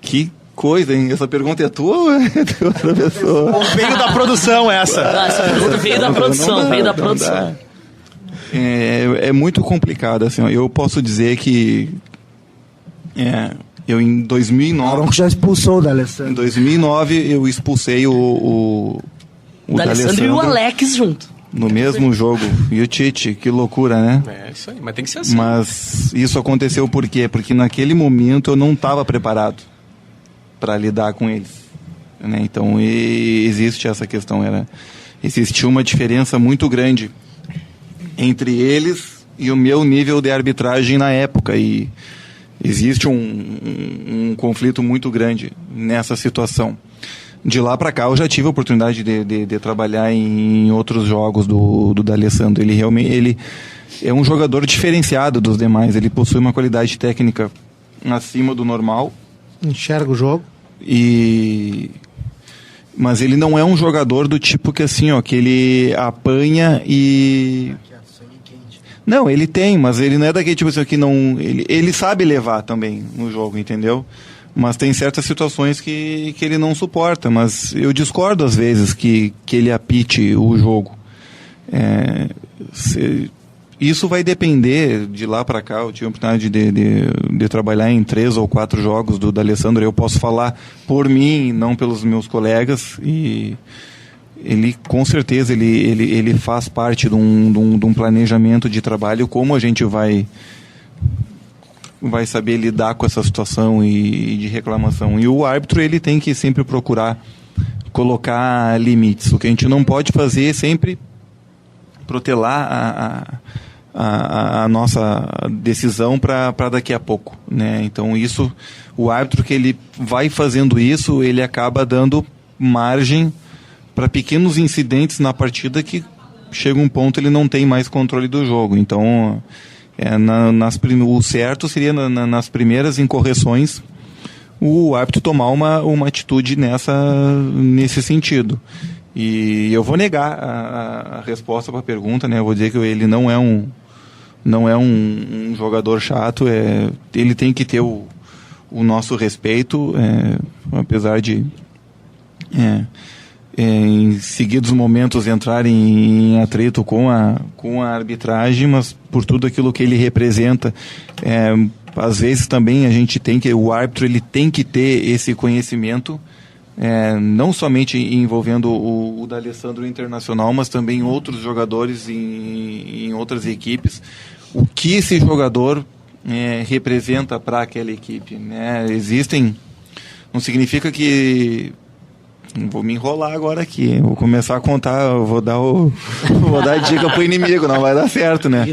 Que coisa, hein? Essa pergunta é tua ou é de outra pessoa?
Veio da produção essa.
Essa pergunta veio da produção, veio da produção.
É muito complicado, assim, ó. Eu posso dizer que eu em 2009...
O Daronco já expulsou o D'Alessandro.
Em 2009 eu expulsei o
D'Alessandro e o Alex junto.
No mesmo jogo. E o Tite, que loucura, né?
É isso aí, mas tem que ser assim.
Mas isso aconteceu por quê? Porque naquele momento eu não estava preparado para lidar com eles, né? Então existe essa questão, existia uma diferença muito grande entre eles e o meu nível de arbitragem na época, e existe um conflito muito grande nessa situação. De lá para cá eu já tive a oportunidade de trabalhar em outros jogos do D'Alessandro. Ele realmente é um jogador diferenciado dos demais, ele possui uma qualidade técnica acima do normal.
Enxerga o jogo.
Mas ele não é um jogador do tipo que assim, ó, que ele apanha e... Não, ele tem, mas ele não é daquele tipo assim que não... Ele sabe levar também no jogo, entendeu? Mas tem certas situações que ele não suporta, mas eu discordo às vezes que ele apite o jogo. Isso vai depender de lá para cá. Eu tive a oportunidade de trabalhar em 3 ou 4 jogos do D'Alessandro. Eu posso falar por mim, não pelos meus colegas. E ele, com certeza, ele faz parte de um planejamento de trabalho, como a gente vai saber lidar com essa situação e de reclamação. E o árbitro, ele tem que sempre procurar colocar limites. O que a gente não pode fazer é sempre protelar a nossa decisão para daqui a pouco, né? Então isso, o árbitro que ele vai fazendo isso, ele acaba dando margem para pequenos incidentes na partida que chega um ponto ele não tem mais controle do jogo. Então o certo seria nas primeiras incorreções o árbitro tomar uma atitude nesse sentido. E eu vou negar a resposta para a pergunta, né? Eu vou dizer que ele não é um jogador chato. Ele tem que ter o nosso respeito, apesar de em seguidos momentos entrar em atrito com a arbitragem, mas por tudo aquilo que ele representa. Às vezes também o árbitro ele tem que ter esse conhecimento, não somente envolvendo o D'Alessandro Internacional, mas também outros jogadores em outras equipes, o que esse jogador representa para aquela equipe, né? Não significa que... Vou me enrolar agora aqui, vou começar a contar, vou dar dica pro inimigo, não vai dar certo, né?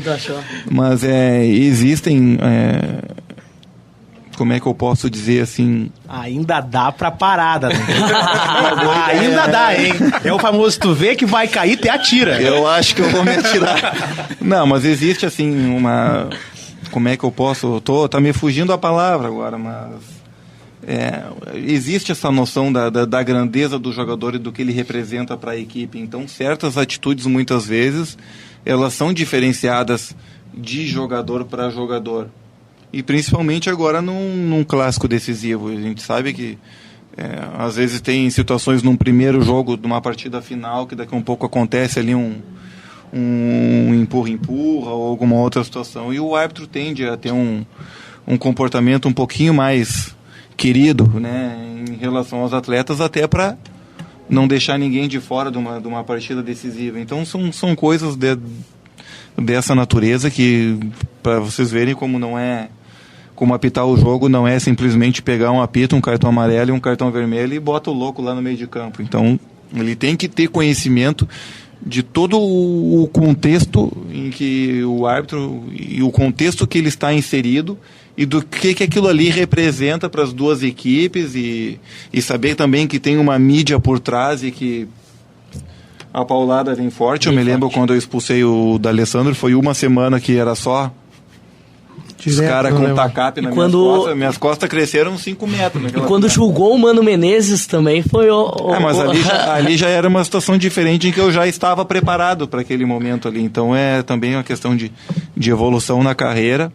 Mas existem... como é que eu posso dizer assim...
Ainda dá pra parada, né? Ainda dá, hein? É o famoso, tu vê que vai cair, te atira.
Eu acho que eu vou me atirar. Não, mas existe assim uma... Como é que eu posso... Tá me fugindo a palavra agora, mas... existe essa noção da grandeza do jogador e do que ele representa para a equipe. Então, certas atitudes, muitas vezes, elas são diferenciadas de jogador para jogador. E principalmente agora num clássico decisivo. A gente sabe que às vezes tem situações num primeiro jogo de uma partida final que daqui a um pouco acontece ali um empurra-empurra ou alguma outra situação. E o árbitro tende a ter um comportamento um pouquinho mais querido, né, em relação aos atletas, até para não deixar ninguém de fora de uma partida decisiva. Então são coisas dessa natureza que, para vocês verem como apitar o jogo não é simplesmente pegar um apito, um cartão amarelo e um cartão vermelho e bota o louco lá no meio de campo. Então ele tem que ter conhecimento de todo o contexto em que o árbitro e o contexto que ele está inserido e do que aquilo ali representa para as duas equipes e saber também que tem uma mídia por trás e que a paulada vem forte. Eu me lembro quando eu expulsei o D'Alessandro, foi uma semana que era só Os caras com tacape nas minhas costas cresceram 5 metros.
E quando julgou o Mano Menezes também foi
mas ali já era uma situação diferente em que eu já estava preparado para aquele momento ali. Então é também uma questão de evolução na carreira.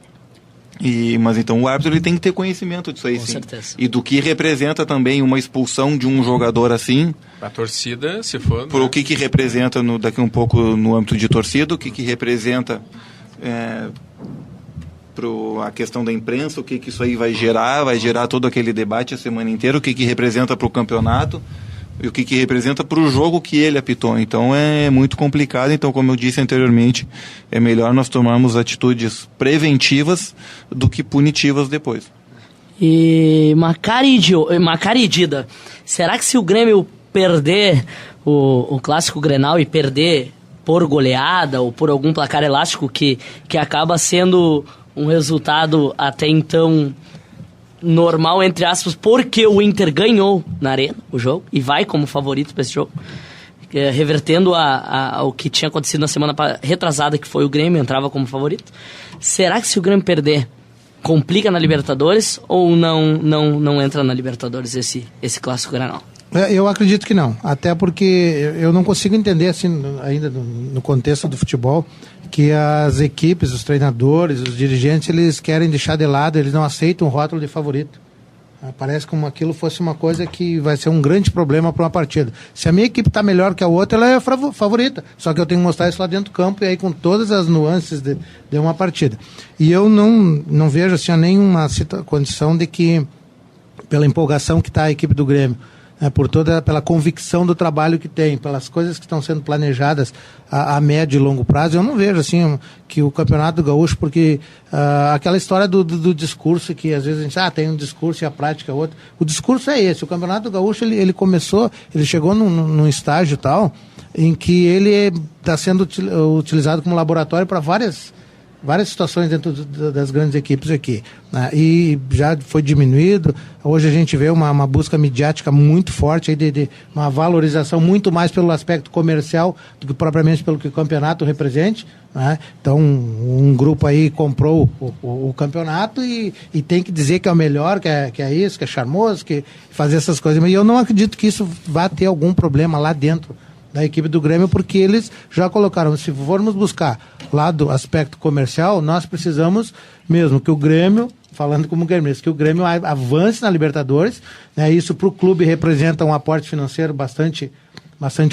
Mas então o árbitro ele tem que ter conhecimento disso aí,
com
sim.
certeza.
E do que representa também uma expulsão de um jogador assim.
A torcida, se for...
Por o que representa daqui um pouco no âmbito de torcida, o que representa... a questão da imprensa, o que isso aí vai gerar todo aquele debate a semana inteira, o que representa para o campeonato e o que representa para o jogo que ele apitou. Então é muito complicado. Então, como eu disse anteriormente, é melhor nós tomarmos atitudes preventivas do que punitivas depois.
E Macari Dida, será que se o Grêmio perder o clássico Grenal e perder por goleada ou por algum placar elástico que acaba sendo um resultado até então normal, entre aspas, porque o Inter ganhou na Arena o jogo e vai como favorito para esse jogo, revertendo ao que tinha acontecido na semana retrasada, que foi o Grêmio, entrava como favorito. Será que se o Grêmio perder, complica na Libertadores ou não entra na Libertadores esse clássico Grenal?
Eu acredito que não, até porque eu não consigo entender assim, ainda no contexto do futebol, que as equipes, os treinadores, os dirigentes, eles querem deixar de lado, eles não aceitam o rótulo de favorito. Parece como aquilo fosse uma coisa que vai ser um grande problema para uma partida. Se a minha equipe está melhor que a outra, ela é favorita, só que eu tenho que mostrar isso lá dentro do campo e aí com todas as nuances de uma partida. E eu não vejo assim, nenhuma condição de que, pela empolgação que está a equipe do Grêmio, pela convicção do trabalho que tem, pelas coisas que estão sendo planejadas a médio e longo prazo, eu não vejo assim que o Campeonato Gaúcho, porque aquela história do discurso, que às vezes a gente tem um discurso e a prática é outra. O discurso é esse. O Campeonato Gaúcho ele chegou num estágio tal em que ele está sendo utilizado como laboratório para várias situações dentro das grandes equipes aqui, né? E já foi diminuído. Hoje a gente vê uma busca midiática muito forte, aí de uma valorização muito mais pelo aspecto comercial do que propriamente pelo que o campeonato represente, né? Então um grupo aí comprou o campeonato e tem que dizer que é o melhor, que é isso, que é charmoso, que fazer essas coisas. Mas eu não acredito que isso vá ter algum problema lá dentro da equipe do Grêmio, porque eles já colocaram, se formos buscar lá do aspecto comercial, nós precisamos mesmo que o Grêmio, falando como gremista, que o Grêmio avance na Libertadores, né? Isso para o clube representa um aporte financeiro bastante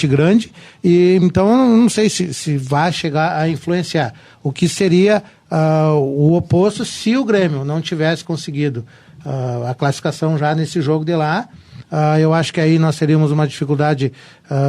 grande, e então eu não sei se vai chegar a influenciar. O que seria o oposto se o Grêmio não tivesse conseguido a classificação já nesse jogo de lá. Eu acho que aí nós teríamos uma dificuldade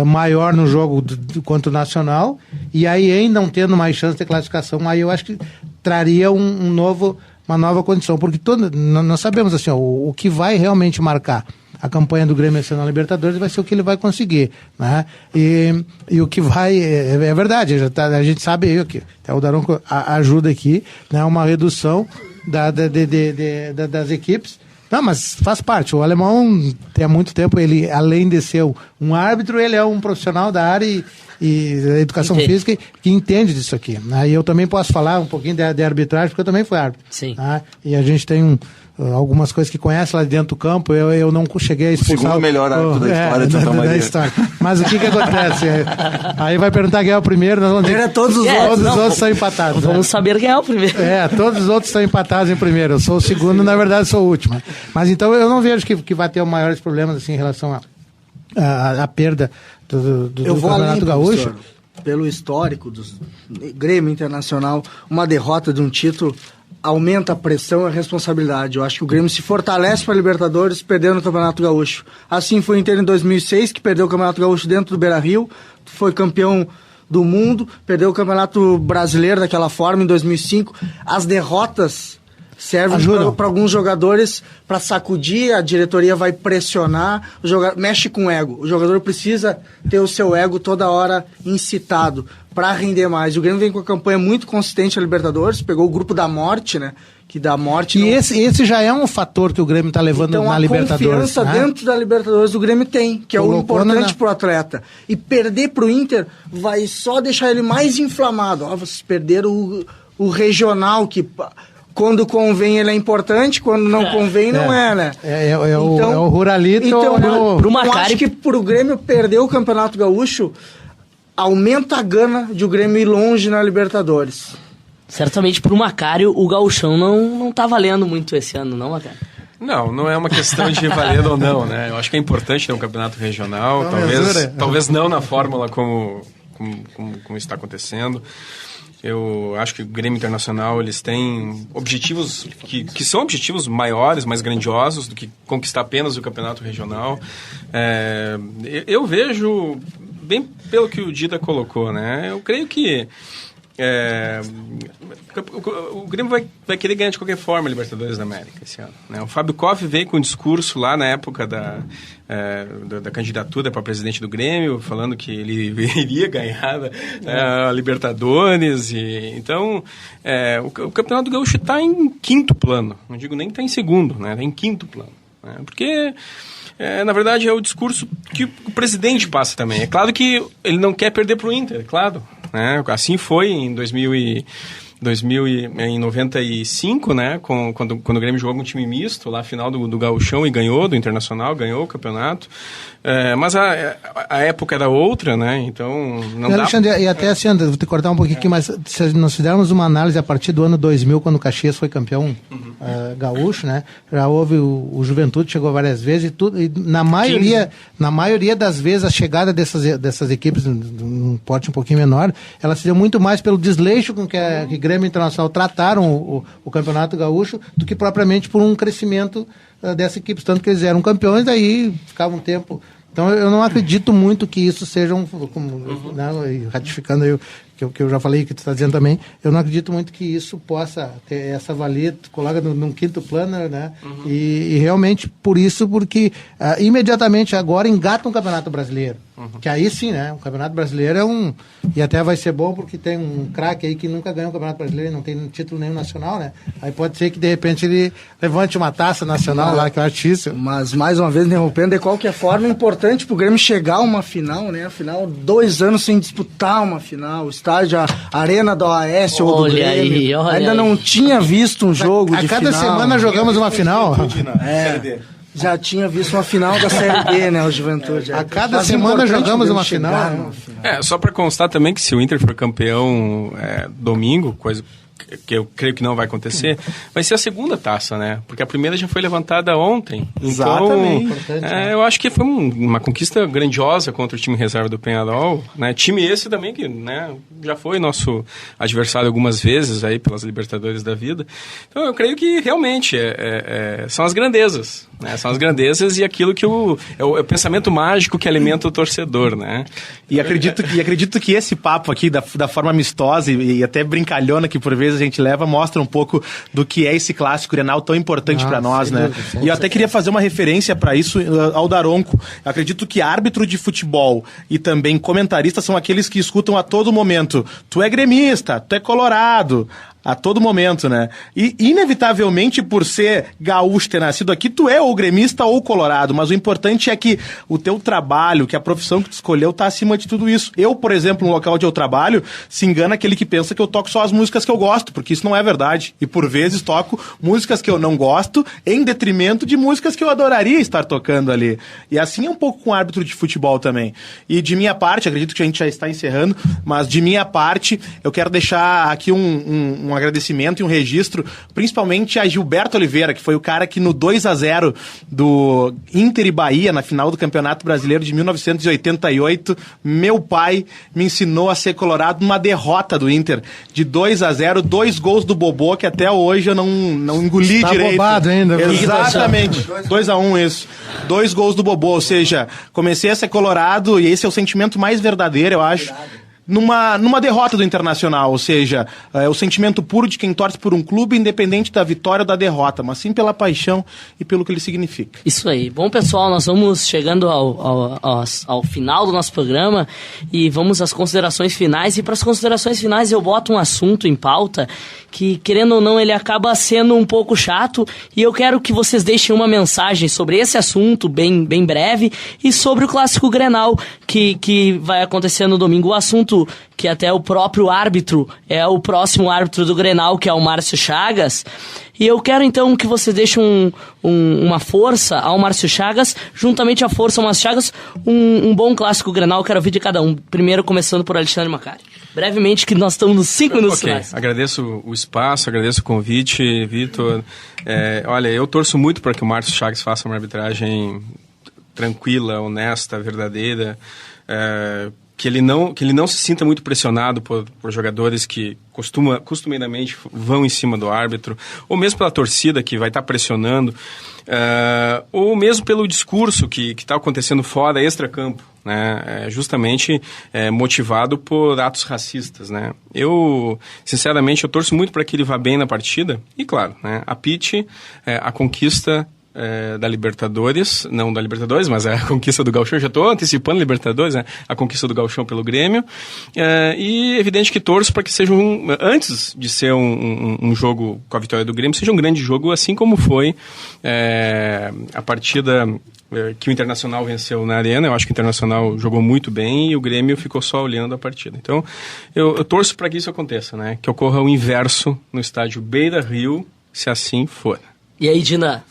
maior no jogo quanto nacional, e aí ainda não tendo mais chance de classificação, aí eu acho que traria uma nova condição, porque nós sabemos assim, o que vai realmente marcar a campanha do Grêmio na Libertadores vai ser o que ele vai conseguir, né? E o que vai, é verdade, a gente sabe aí, até o Daronco ajuda aqui, né, uma redução das equipes. Não, mas faz parte. O alemão tem há muito tempo, ele, além de ser um árbitro, ele é um profissional da área e da educação física que entende disso aqui. E eu também posso falar um pouquinho de arbitragem, porque eu também fui árbitro.
Sim.
E a gente tem algumas coisas que conhece lá dentro do campo. Eu não cheguei a expulsar... O
segundo melhor árbitro da história de Santa Maria.
História. Mas o que acontece? Aí vai perguntar quem é o primeiro, nós vamos dizer todos os outros são empatados.
Vamos saber quem é o primeiro.
Todos os outros são empatados em primeiro. Eu sou o segundo, na verdade sou o último. Mas então eu não vejo que vai ter maiores problemas assim, em relação à perda do Campeonato Gaúcho.
Pelo histórico do Grêmio Internacional, uma derrota de um título aumenta a pressão e a responsabilidade. Eu acho que o Grêmio se fortalece para a Libertadores perdendo o Campeonato Gaúcho. Assim foi o Inter em 2006, que perdeu o Campeonato Gaúcho dentro do Beira-Rio, foi campeão do mundo, perdeu o Campeonato Brasileiro daquela forma em 2005. As derrotas servem para alguns jogadores para sacudir, a diretoria vai pressionar, mexe com o ego. O jogador precisa ter o seu ego toda hora incitado para render mais. O Grêmio vem com a campanha muito consistente na Libertadores, pegou o grupo da morte, né? Que da morte.
E esse já é um fator que o Grêmio está levando então, na Libertadores. Então a confiança
dentro da Libertadores do Grêmio tem, que é o importante para o atleta. E perder para o Inter vai só deixar ele mais inflamado. Vocês perderam o regional que quando convém ele é importante, quando não convém não é, né?
É o Ruralito.
Então,
pro Macari,
acho que pro Grêmio perder o Campeonato Gaúcho aumenta a gana de o Grêmio ir longe na Libertadores.
Certamente pro Macário o gauchão não tá valendo muito esse ano, não, Macário?
Não é uma questão de valer ou não, né? Eu acho que é importante ter um campeonato regional, talvez não na fórmula como está acontecendo. Eu acho que o Grêmio Internacional, eles têm objetivos que são objetivos maiores, mais grandiosos do que conquistar apenas o campeonato regional. Eu vejo, bem pelo que o Dida colocou, né? Eu creio que o Grêmio vai querer ganhar de qualquer forma a Libertadores da América esse ano, né? O Fábio Koff veio com um discurso lá na época da candidatura para presidente do Grêmio, falando que ele iria ganhar a Libertadores. Então, o Campeonato Gaúcho está em quinto plano. Não digo nem que está em segundo, né? Está em quinto plano, né? Porque na verdade é o discurso que o presidente passa também. É claro que ele não quer perder para o Inter, claro, né? Assim foi em 95, né? Quando o Grêmio jogou com um time misto, lá final do Gauchão e ganhou, do Internacional, ganhou o campeonato. Mas a época era outra, né? Então não dá...
Alexandre, e até assim, vou te cortar um pouquinho aqui, mas se nós fizermos uma análise a partir do ano 2000, quando o Caxias foi campeão gaúcho, né? Já houve o Juventude, chegou várias vezes e na maioria das vezes a chegada dessas equipes num porte um pouquinho menor, elas se deu muito mais pelo desleixo com que Grêmio e Internacional trataram o Campeonato Gaúcho do que propriamente por um crescimento dessa equipe, tanto que eles eram campeões, daí ficava um tempo. Então eu não acredito muito que isso seja né, ratificando aí que eu já falei, que tu está dizendo também, eu não acredito muito que isso possa ter essa valia, coloca num quinto plano, né? E realmente porque imediatamente agora engata um Campeonato Brasileiro. Que aí sim, né? O Campeonato Brasileiro e até vai ser bom porque tem um craque aí que nunca ganhou o Campeonato Brasileiro, não tem título nenhum nacional, né? Aí pode ser que de repente ele levante uma taça nacional lá, que eu acho isso.
Mas mais uma vez, interrompendo, de qualquer forma é importante pro Grêmio chegar a uma final, né? Afinal, 2 anos sem disputar uma final, o estádio, a Arena do Oeste ou do Grêmio. Ainda não tinha visto um jogo de final.
A cada semana jogamos uma final.
Já tinha visto uma final da Série B, né, o Juventude.
A cada semana jogamos uma final.
Só para constar também que se o Inter for campeão domingo, coisa que eu creio que não vai acontecer, vai ser a segunda taça, né? Porque a primeira já foi levantada ontem.
Exatamente.
Então, eu acho que foi uma conquista grandiosa contra o time reserva do Peñarol, né? Time esse também que, né, já foi nosso adversário algumas vezes aí pelas Libertadores da vida. Então, eu creio que realmente são as grandezas, né? São as grandezas e aquilo que é o pensamento mágico que alimenta o torcedor, né?
E acredito que esse papo aqui, da forma amistosa e até brincalhona que por vezes a gente leva, mostra um pouco do que é esse clássico Grenal tão importante para nós, né? E eu até queria fazer uma referência para isso ao Daronco. Eu acredito que árbitro de futebol e também comentarista são aqueles que escutam a todo momento: tu é gremista, tu é colorado, a todo momento, né? E, inevitavelmente, por ser gaúcho, ter nascido aqui, tu é ou gremista ou colorado, mas o importante é que o teu trabalho, que a profissão que tu escolheu tá acima de tudo isso. Eu, por exemplo, no local onde eu trabalho, se engana aquele que pensa que eu toco só as músicas que eu gosto, porque isso não é verdade. E, por vezes, toco músicas que eu não gosto em detrimento de músicas que eu adoraria estar tocando ali. E assim é um pouco com o árbitro de futebol também. E de minha parte, acredito que a gente já está encerrando, mas de minha parte, eu quero deixar aqui um agradecimento e um registro, principalmente a Gilberto Oliveira, que foi o cara que no 2-0 do Inter e Bahia, na final do Campeonato Brasileiro de 1988, meu pai me ensinou a ser colorado numa derrota do Inter, de 2-0, 2 gols do Bobô, que até hoje eu não engoli direito.
Tá bobado ainda.
Exatamente, 2-1 isso. 2 gols do Bobô, ou seja, comecei a ser colorado, e esse é o sentimento mais verdadeiro, eu acho, numa derrota do Internacional, ou seja, é o sentimento puro de quem torce por um clube, independente da vitória ou da derrota, mas sim pela paixão e pelo que ele significa.
Isso aí. Bom, pessoal, nós vamos chegando ao final do nosso programa e vamos às considerações finais. E para as considerações finais eu boto um assunto em pauta que, querendo ou não, ele acaba sendo um pouco chato, e eu quero que vocês deixem uma mensagem sobre esse assunto bem breve e sobre o Clássico Grenal que vai acontecer no domingo. O assunto tanto que até o próprio árbitro é o próximo árbitro do Grenal, que é o Márcio Chagas. E eu quero então que você deixe uma força ao Márcio Chagas, juntamente à força ao Márcio Chagas, um bom clássico Grenal. Quero ouvir de cada um. Primeiro, começando por Alexandre Macari. Brevemente, que nós estamos nos 5 minutos finais.
Agradeço o espaço, agradeço o convite, Vitor. Olha, eu torço muito para que o Márcio Chagas faça uma arbitragem tranquila, honesta, verdadeira, que ele não se sinta muito pressionado por jogadores que costumeiramente vão em cima do árbitro, ou mesmo pela torcida que vai estar pressionando, ou mesmo pelo discurso que está acontecendo fora, extra-campo, né? Justamente motivado por atos racistas, né? Sinceramente, eu torço muito para que ele vá bem na partida, e claro, né, apite a conquista da Libertadores, não da Libertadores, mas a conquista do Gauchão. Já estou antecipando a Libertadores, né? A conquista do Gauchão pelo Grêmio, e é evidente que torço para que seja antes de ser um jogo com a vitória do Grêmio, seja um grande jogo, assim como foi a partida que o Internacional venceu na Arena. Eu acho que o Internacional jogou muito bem e o Grêmio ficou só olhando a partida. Então, eu torço para que isso aconteça, né? Que ocorra o inverso no estádio Beira-Rio, se assim for.
E aí, Dina?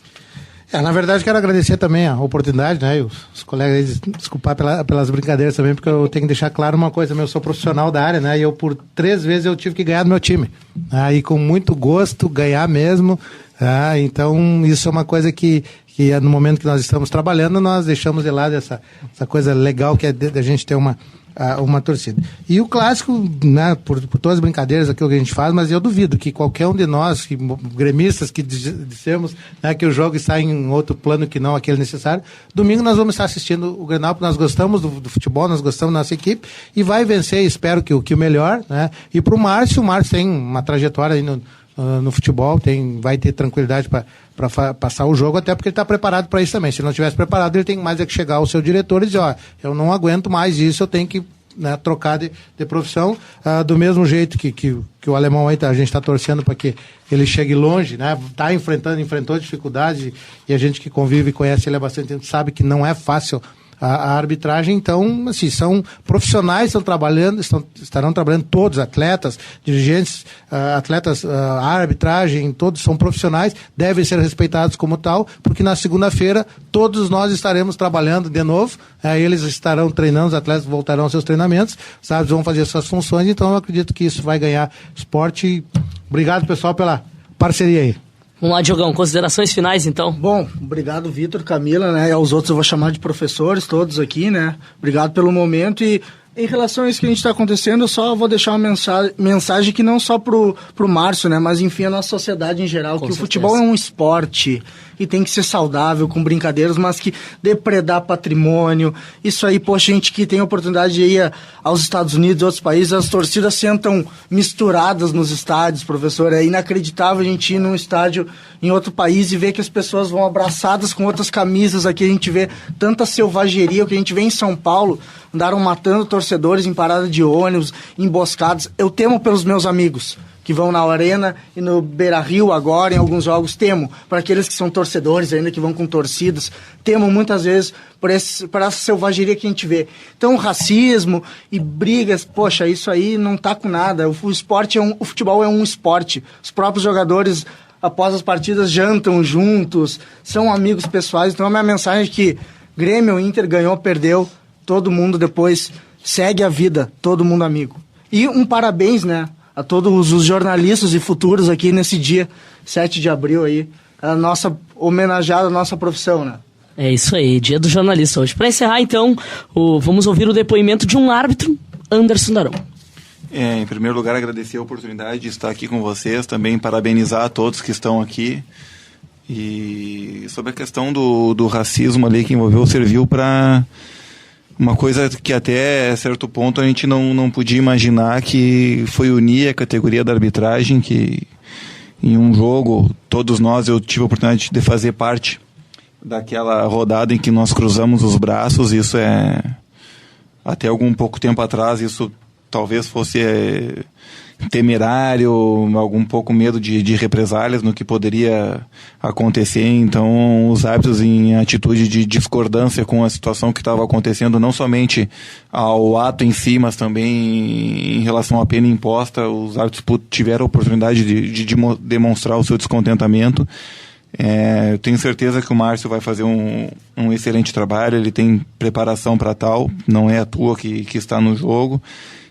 Na verdade, quero agradecer também a oportunidade, né? Os colegas, desculpar pelas brincadeiras também, porque eu tenho que deixar claro uma coisa, eu sou profissional da área, né? E eu, por 3 vezes, eu tive que ganhar do meu time. E com muito gosto, ganhar mesmo. Então, isso é uma coisa que no momento que nós estamos trabalhando, nós deixamos de lado essa coisa legal que é da gente ter uma torcida. E o clássico, né, por todas as brincadeiras, aquilo que a gente faz, mas eu duvido que qualquer um de nós, gremistas, que dissemos, né, que o jogo está em outro plano que não aquele necessário, domingo nós vamos estar assistindo o Grenal, porque nós gostamos do futebol, nós gostamos da nossa equipe, e vai vencer, espero que o melhor, né? E para o Márcio tem uma trajetória aí no futebol, vai ter tranquilidade para passar o jogo, até porque ele está preparado para isso também. Se ele não estivesse preparado, ele tem mais que chegar ao seu diretor e dizer, eu não aguento mais isso, eu tenho que, né, trocar de profissão, do mesmo jeito que o alemão aí, a gente está torcendo para que ele chegue longe, né? Enfrentou dificuldades, e a gente que convive e conhece ele há bastante tempo sabe que não é fácil a arbitragem. Então, assim, são profissionais, estarão trabalhando todos, atletas, dirigentes, atletas, a arbitragem, todos são profissionais, devem ser respeitados como tal, porque na segunda-feira todos nós estaremos trabalhando de novo, eles estarão treinando, os atletas voltarão aos seus treinamentos, os árbitros vão fazer suas funções, então eu acredito que isso vai ganhar esporte. Obrigado, pessoal, pela parceria aí.
Vamos lá, Diogão, considerações finais, então.
Bom, obrigado, Vitor, Camila, né? E aos outros eu vou chamar de professores, todos aqui, né? Obrigado pelo momento. E em relação a isso que a gente está acontecendo, eu só vou deixar uma mensagem que não só pro Márcio, né? Mas, enfim, a nossa sociedade em geral, que o futebol é um esporte e tem que ser saudável, com brincadeiras, mas que depredar patrimônio, isso aí, poxa, gente que tem a oportunidade de ir aos Estados Unidos, outros países, as torcidas sentam misturadas nos estádios, professor, é inacreditável a gente ir num estádio em outro país e ver que as pessoas vão abraçadas com outras camisas. Aqui a gente vê tanta selvageria, o que a gente vê em São Paulo, andaram matando torcedores em parada de ônibus, emboscados. Eu temo pelos meus amigos que vão na Arena e no Beira-Rio agora, em alguns jogos, temo para aqueles que são torcedores ainda, que vão com torcidas, temo muitas vezes por essa selvageria que a gente vê. Então, racismo e brigas, poxa, isso aí não tá com nada. O futebol é um esporte. Os próprios jogadores, após as partidas, jantam juntos, são amigos pessoais. Então, a minha mensagem é que Grêmio, Inter, ganhou, perdeu, todo mundo depois segue a vida, todo mundo amigo. E um parabéns, né, a todos os jornalistas e futuros aqui nesse dia, 7 de abril aí, homenageada a nossa profissão, né?
É isso aí, dia do jornalista hoje. Para encerrar, então, vamos ouvir o depoimento de um árbitro, Anderson Darão.
Em primeiro lugar, agradecer a oportunidade de estar aqui com vocês, também parabenizar a todos que estão aqui. E sobre a questão do racismo ali que envolveu, serviu para uma coisa que até certo ponto a gente não podia imaginar, que foi unir a categoria da arbitragem, que em um jogo, todos nós, eu tive a oportunidade de fazer parte daquela rodada em que nós cruzamos os braços. Isso até algum pouco tempo atrás, isso talvez fosse temerário, algum pouco medo de represálias no que poderia acontecer. Então os árbitros, em atitude de discordância com a situação que estava acontecendo, não somente ao ato em si, mas também em relação à pena imposta, os árbitros tiveram a oportunidade de demonstrar o seu descontentamento. Eu tenho certeza que o Márcio vai fazer um excelente trabalho, ele tem preparação para tal, não é à toa que está no jogo.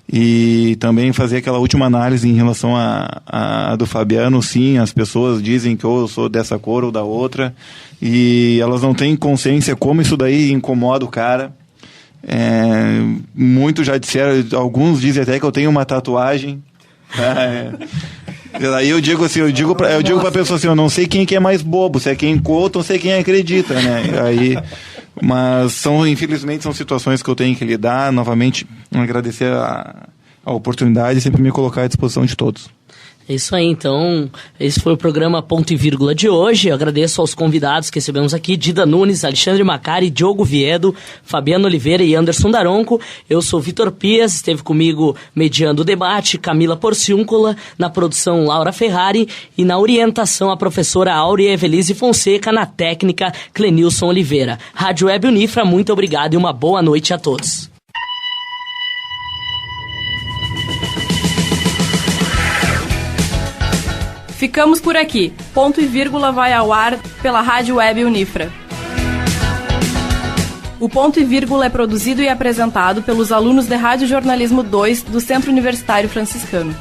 E também fazer aquela última análise em relação a do Fabiano. Sim, as pessoas dizem que eu sou dessa cor ou da outra, e elas não têm consciência como isso daí incomoda o cara. Muitos já disseram, alguns dizem até que eu tenho uma tatuagem. Aí eu digo assim, eu digo pra pessoa assim, eu não sei quem que é mais bobo, se é quem conta ou se é quem acredita, né? Aí, mas infelizmente são situações que eu tenho que lidar. Novamente, agradecer a oportunidade e sempre me colocar à disposição de todos.
É isso aí, então, esse foi o programa Ponto e Vírgula de hoje. Eu agradeço aos convidados que recebemos aqui, Dida Nunes, Alexandre Macari, Diogo Viedo, Fabiano Oliveira e Anderson Daronco. Eu sou Vitor Pias, esteve comigo mediando o debate, Camila Porciúncula, na produção Laura Ferrari e na orientação a professora Áurea Evelise Fonseca, na técnica Clenilson Oliveira. Rádio Web Unifra, muito obrigado e uma boa noite a todos.
Ficamos por aqui. Ponto e Vírgula vai ao ar pela Rádio Web Unifra. O Ponto e Vírgula é produzido e apresentado pelos alunos de Rádio Jornalismo 2 do Centro Universitário Franciscano.